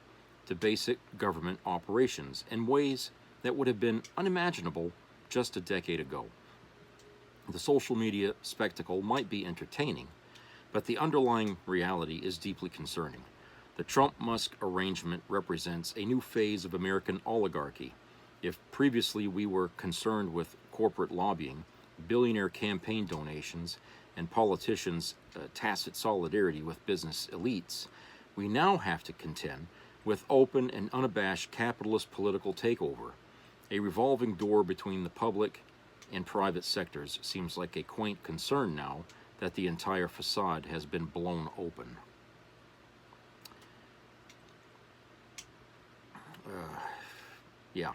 to basic government operations in ways that would have been unimaginable just a decade ago. The social media spectacle might be entertaining, but the underlying reality is deeply concerning. The Trump-Musk arrangement represents a new phase of American oligarchy. If previously we were concerned with corporate lobbying, billionaire campaign donations, and politicians' tacit solidarity with business elites, we now have to contend with open and unabashed capitalist political takeover. A revolving door between the public and private sectors seems like a quaint concern now that the entire facade has been blown open. Yeah.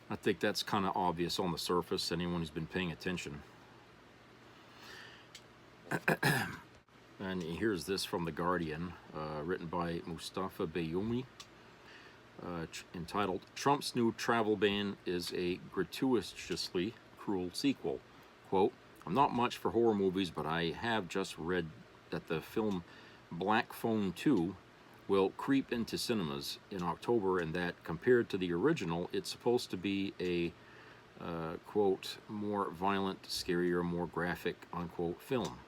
I think that's kind of obvious on the surface, anyone who's been paying attention. And here's this from The Guardian, written by Mustafa Bayoumi, entitled, Trump's New Travel Ban is a gratuitously cruel sequel. Quote, I'm not much for horror movies, but I have just read that the film Black Phone 2 will creep into cinemas in October, and that compared to the original, it's supposed to be a, quote, more violent, scarier, more graphic, unquote, film.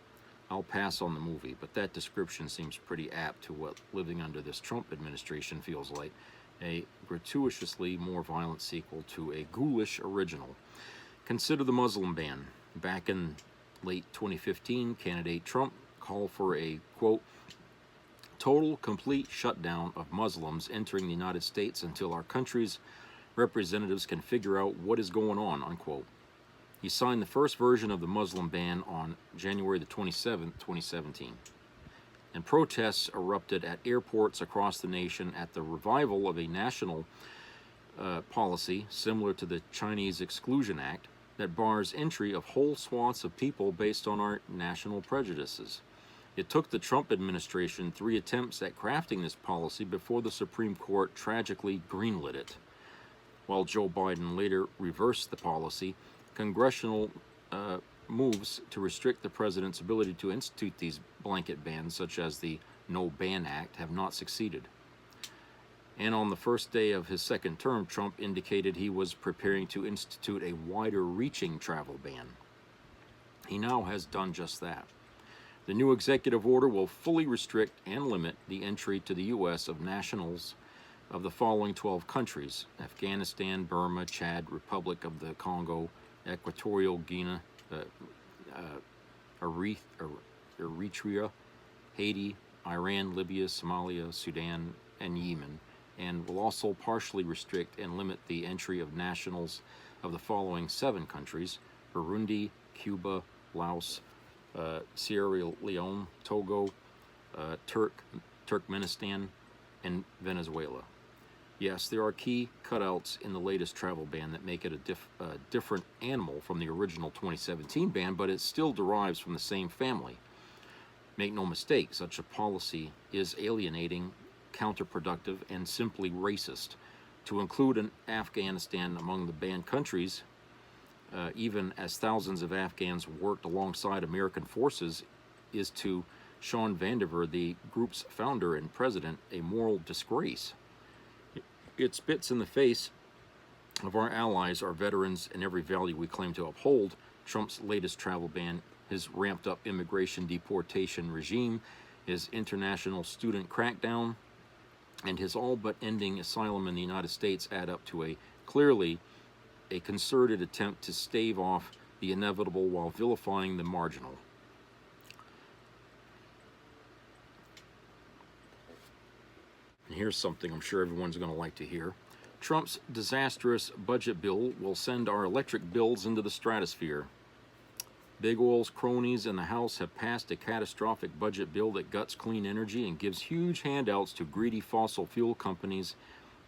I'll pass on the movie, but that description seems pretty apt to what living under this Trump administration feels like, a gratuitously more violent sequel to a ghoulish original. Consider the Muslim ban. Back in late 2015, candidate Trump called for a, quote, total, complete shutdown of Muslims entering the United States until our country's representatives can figure out what is going on, unquote. He signed the first version of the Muslim ban on January the 27th, 2017. And protests erupted at airports across the nation at the revival of a national policy similar to the Chinese Exclusion Act that bars entry of whole swaths of people based on our national prejudices. It took the Trump administration 3 attempts at crafting this policy before the Supreme Court tragically greenlit it. While Joe Biden later reversed the policy, congressional moves to restrict the president's ability to institute these blanket bans, such as the No Ban Act have not succeeded. And on the first day of his second term, Trump indicated he was preparing to institute a wider-reaching travel ban. He now has done just that. The new executive order will fully restrict and limit the entry to the U.S. of nationals of the following 12 countries: Afghanistan, Burma, Chad, Republic of the Congo, Equatorial Guinea, Eritrea, Haiti, Iran, Libya, Somalia, Sudan, and Yemen, and will also partially restrict and limit the entry of nationals of the following 7 countries: Burundi, Cuba, Laos, Sierra Leone, Togo, Turkmenistan, and Venezuela. Yes, there are key cutouts in the latest travel ban that make it a different animal from the original 2017 ban, but it still derives from the same family. Make no mistake, such a policy is alienating, counterproductive, and simply racist. To include Afghanistan among the banned countries, even as thousands of Afghans worked alongside American forces, is to Sean Vandiver, the group's founder and president, a moral disgrace. It spits in the face of our allies, our veterans, and every value we claim to uphold. Trump's latest travel ban, his ramped-up immigration deportation regime, his international student crackdown, and his all-but-ending asylum in the United States add up to clearly a concerted attempt to stave off the inevitable while vilifying the marginal. And here's something I'm sure everyone's going to like to hear. Trump's disastrous budget bill will send our electric bills into the stratosphere. Big Oil's cronies in the House have passed a catastrophic budget bill that guts clean energy and gives huge handouts to greedy fossil fuel companies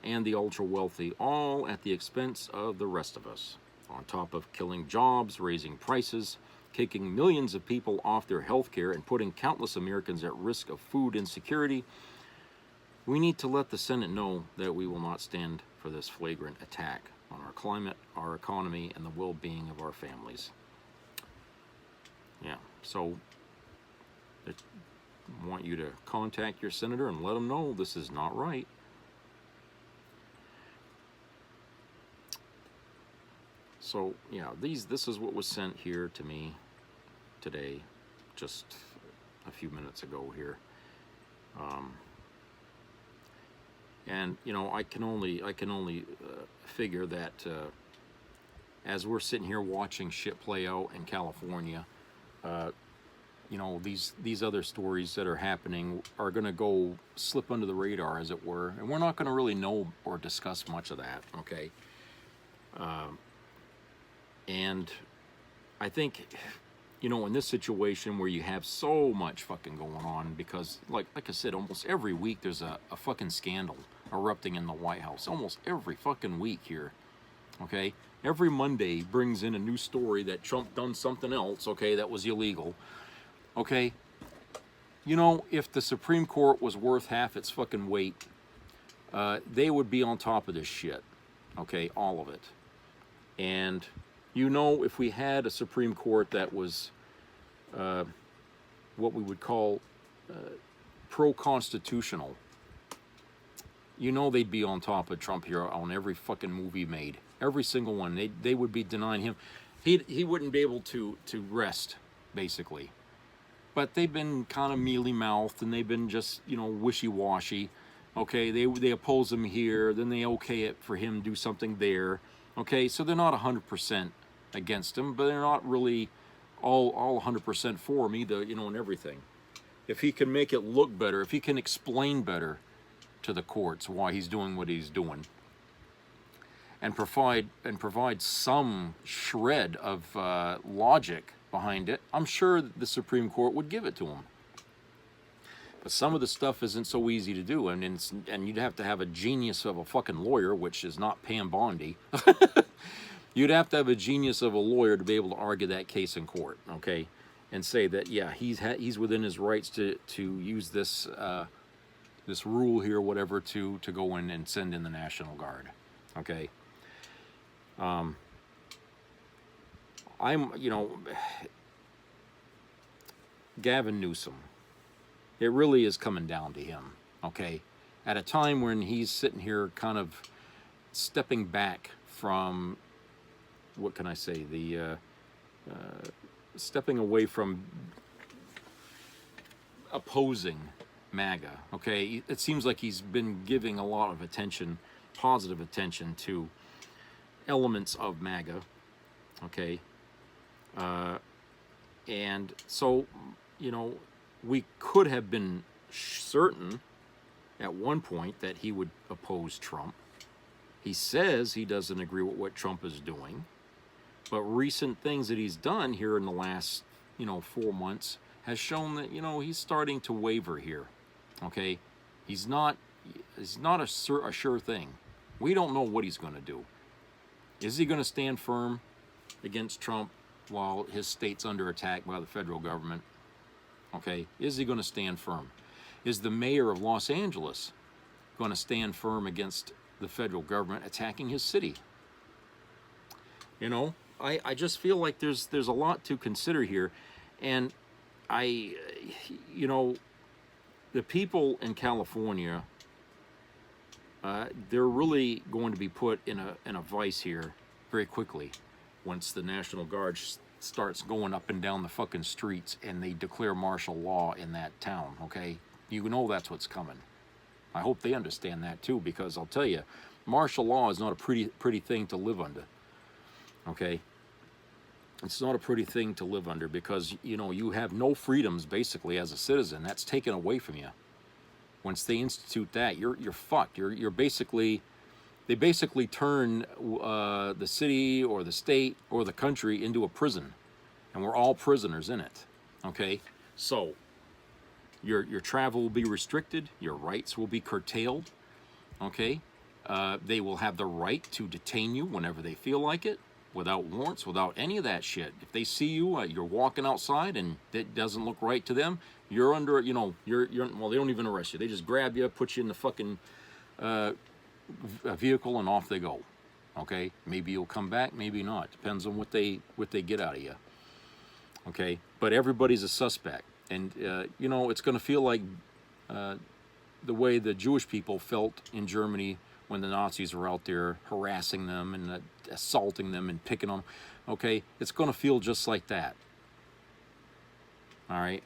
and the ultra-wealthy, all at the expense of the rest of us. On top of killing jobs, raising prices, kicking millions of people off their health care, and putting countless Americans at risk of food insecurity, we need to let the Senate know that we will not stand for this flagrant attack on our climate, our economy, and the well-being of our families. Yeah, so I want you to contact your senator and let them know this is not right. So, yeah, this is what was sent here to me today, just a few minutes ago here. And you know, I can only figure that as we're sitting here watching shit play out in California, you know, these other stories that are happening are going to go slip under the radar, as it were, and we're not going to really know or discuss much of that. Okay. And I think, you know, in this situation where you have so much fucking going on, because like I said, almost every week there's a fucking scandal erupting in the White House. Almost every fucking week here. Okay? Every Monday brings in a new story that Trump done something else, okay, that was illegal. Okay? You know, if the Supreme Court was worth half its fucking weight, they would be on top of this shit. Okay? All of it. And you know, if we had a Supreme Court that was what we would call pro-constitutional, you know they'd be on top of Trump here on every fucking movie made. Every single one. They would be denying him. He wouldn't be able to rest, basically. But they've been kind of mealy-mouthed, and they've been just, you know, wishy-washy. Okay, they oppose him here, then they okay it for him to do something there. Okay, so they're not 100% against him, but they're not really all 100% for him either, you know, and everything. If he can make it look better, if he can explain better to the courts why he's doing what he's doing, and provide some shred of logic behind it, I'm sure the Supreme Court would give it to him. But some of the stuff isn't so easy to do, and you'd have to have a genius of a fucking lawyer, which is not Pam Bondi. You'd have to have a genius of a lawyer to be able to argue that case in court, okay, and say that, yeah, he's within his rights to use this this rule here, whatever, to go in and send in the National Guard, okay. I'm, you know, Gavin Newsom. It really is coming down to him, okay? At a time when he's sitting here kind of stepping back from, what can I say, stepping away from opposing MAGA, okay? It seems like he's been giving a lot of attention, positive attention, to elements of MAGA, okay? And so, you know, we could have been certain at one point that he would oppose Trump. He says he doesn't agree with what Trump is doing, but recent things that he's done here in the last, 4 months has shown that, he's starting to waver here, okay? He's not a sure thing. We don't know what he's going to do. Is he going to stand firm against Trump while his state's under attack by the federal government? Okay, is he going to stand firm? Is the mayor of Los Angeles going to stand firm against the federal government attacking his city? I just feel like there's a lot to consider here, and the people in California, they're really going to be put in a vice here very quickly once the National Guard starts going up and down the fucking streets and they declare martial law in that town, okay? You know that's what's coming. I hope they understand that too, because I'll tell you, martial law is not a pretty thing to live under, okay? It's not a pretty thing to live under because, you have no freedoms basically as a citizen. That's taken away from you. Once they institute that, you're fucked. You're basically, they basically turn the city or the state or the country into a prison, and we're all prisoners in it. Okay, so your travel will be restricted, your rights will be curtailed. Okay, they will have the right to detain you whenever they feel like it, without warrants, without any of that shit. If they see you, you're walking outside and it doesn't look right to them, you're under, well, they don't even arrest you. They just grab you, put you in the fucking a vehicle, and off they go. Okay, maybe you'll come back, maybe not. Depends on what they get out of you. Okay, but everybody's a suspect, and it's going to feel like the way the Jewish people felt in Germany when the Nazis were out there harassing them and assaulting them and picking on them. Okay, it's going to feel just like that. All right,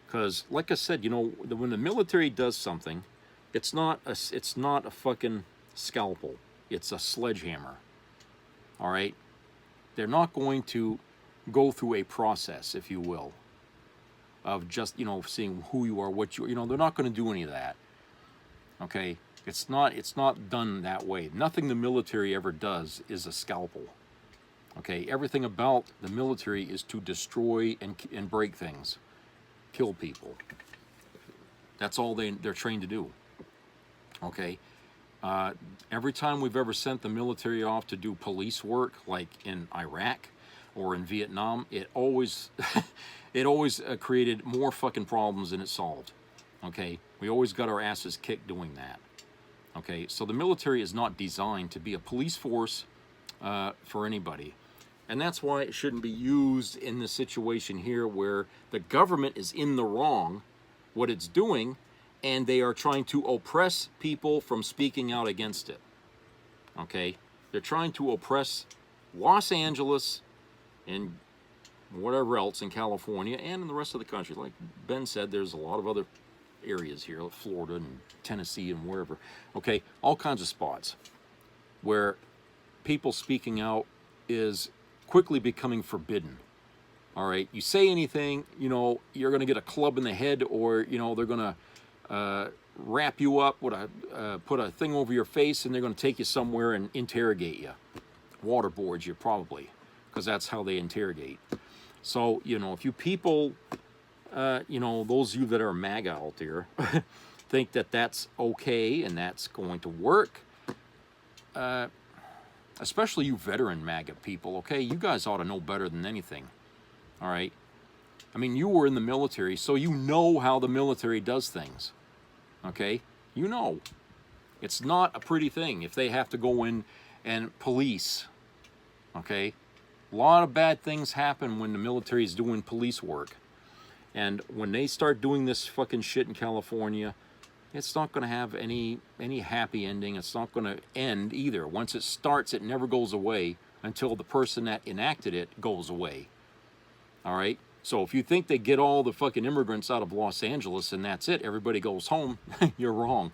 because like I said, when the military does something, it's not a fucking scalpel. It's a sledgehammer. All right, they're not going to go through a process, if you will, of just seeing who you are, what you they're not going to do any of that. Okay, it's not done that way. Nothing the military ever does is a scalpel. Okay, everything about the military is to destroy and break things, kill people. That's all they're trained to do. Okay, every time we've ever sent the military off to do police work, like in Iraq or in Vietnam, it always created more fucking problems than it solved. Okay, we always got our asses kicked doing that. Okay, so the military is not designed to be a police force for anybody. And that's why it shouldn't be used in the situation here where the government is in the wrong, what it's doing, and they are trying to oppress people from speaking out against it. Okay, they're trying to oppress Los Angeles and whatever else in California and in the rest of the country. Like Ben said, there's a lot of other areas here, like Florida and Tennessee and wherever. Okay, all kinds of spots where people speaking out is quickly becoming forbidden. All right, you say anything, you're going to get a club in the head, or they're going to wrap you up with put a thing over your face, and they're going to take you somewhere and interrogate you, waterboard you probably, because that's how they interrogate. So if you people, those of you that are MAGA out there, think that that's okay and that's going to work, especially you veteran MAGA people, okay? You guys ought to know better than anything, all right? I mean, you were in the military, so you know how the military does things, okay? It's not a pretty thing if they have to go in and police, okay? A lot of bad things happen when the military is doing police work. And when they start doing this fucking shit in California, it's not going to have any happy ending. It's not going to end either. Once it starts, it never goes away until the person that enacted it goes away. All right? So if you think they get all the fucking immigrants out of Los Angeles and that's it, everybody goes home, you're wrong.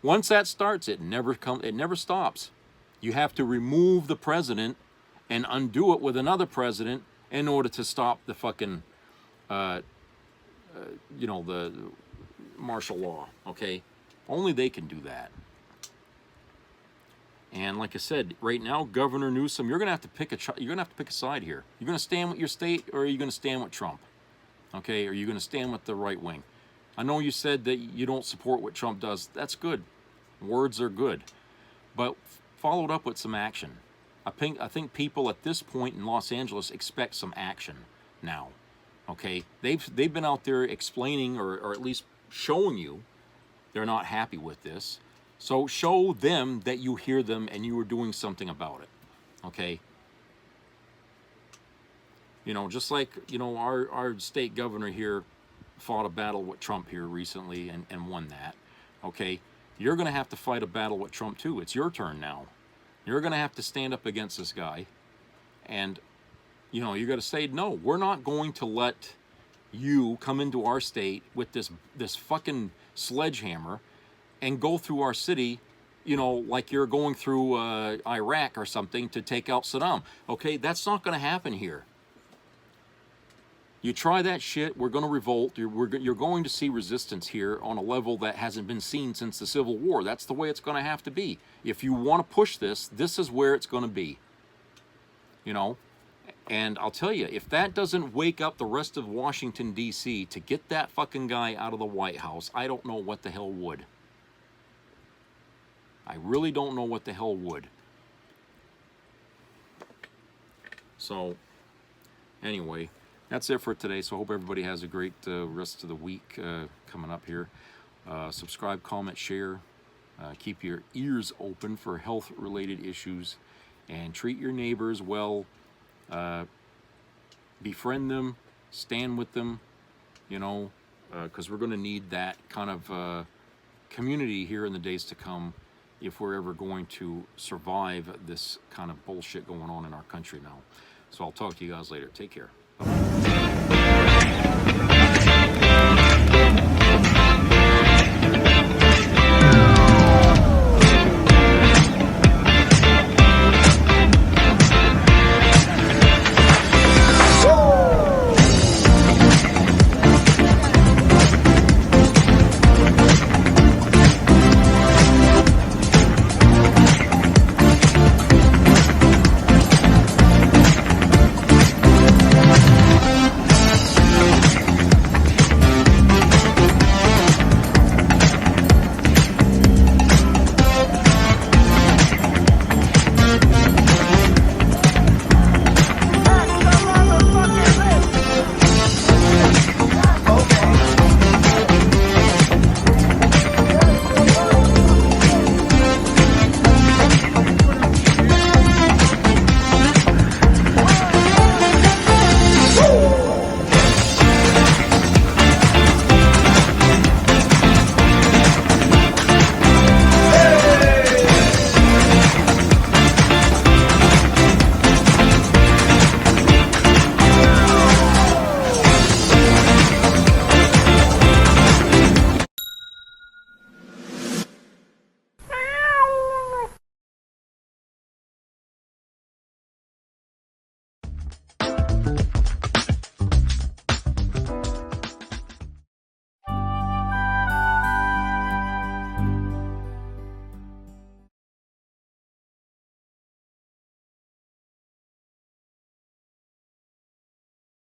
Once that starts, it never stops. You have to remove the president and undo it with another president in order to stop the fucking, the martial law, okay? Only they can do that. And like I said, right now, Governor Newsom, you're gonna have to pick a side here. You're gonna stand with your state, or are you gonna stand with Trump? Okay, are you gonna stand with the right wing? I know you said that you don't support what Trump does. That's good. Words are good, but followed up with some action. I think people at this point in Los Angeles expect some action now. Okay, they've been out there explaining or at least showing you they're not happy with this. So show them that you hear them and you are doing something about it. Okay. You know, just like, you know, our state governor here fought a battle with Trump here recently and won that. Okay. You're going to have to fight a battle with Trump too. It's your turn now. You're going to have to stand up against this guy. And, you know, you got to say, no, we're not going to let you come into our state with this fucking sledgehammer and go through our city, you know, like you're going through Iraq or something to take out Saddam. Okay, that's not going to happen here. You try that shit, we're going to revolt. You're going to see resistance here on a level that hasn't been seen since the Civil War. That's the way it's going to have to be. If you want to push this, this is where it's going to be. You know? And I'll tell you, if that doesn't wake up the rest of Washington, D.C. to get that fucking guy out of the White House, I don't know what the hell would. I really don't know what the hell would. So, anyway, that's it for today. So I hope everybody has a great rest of the week coming up here. Subscribe, comment, share. Keep your ears open for health-related issues. And treat your neighbors well. Befriend them. Stand with them. You know, because we're going to need that kind of community here in the days to come if we're ever going to survive this kind of bullshit going on in our country now. So I'll talk to you guys later. Take care.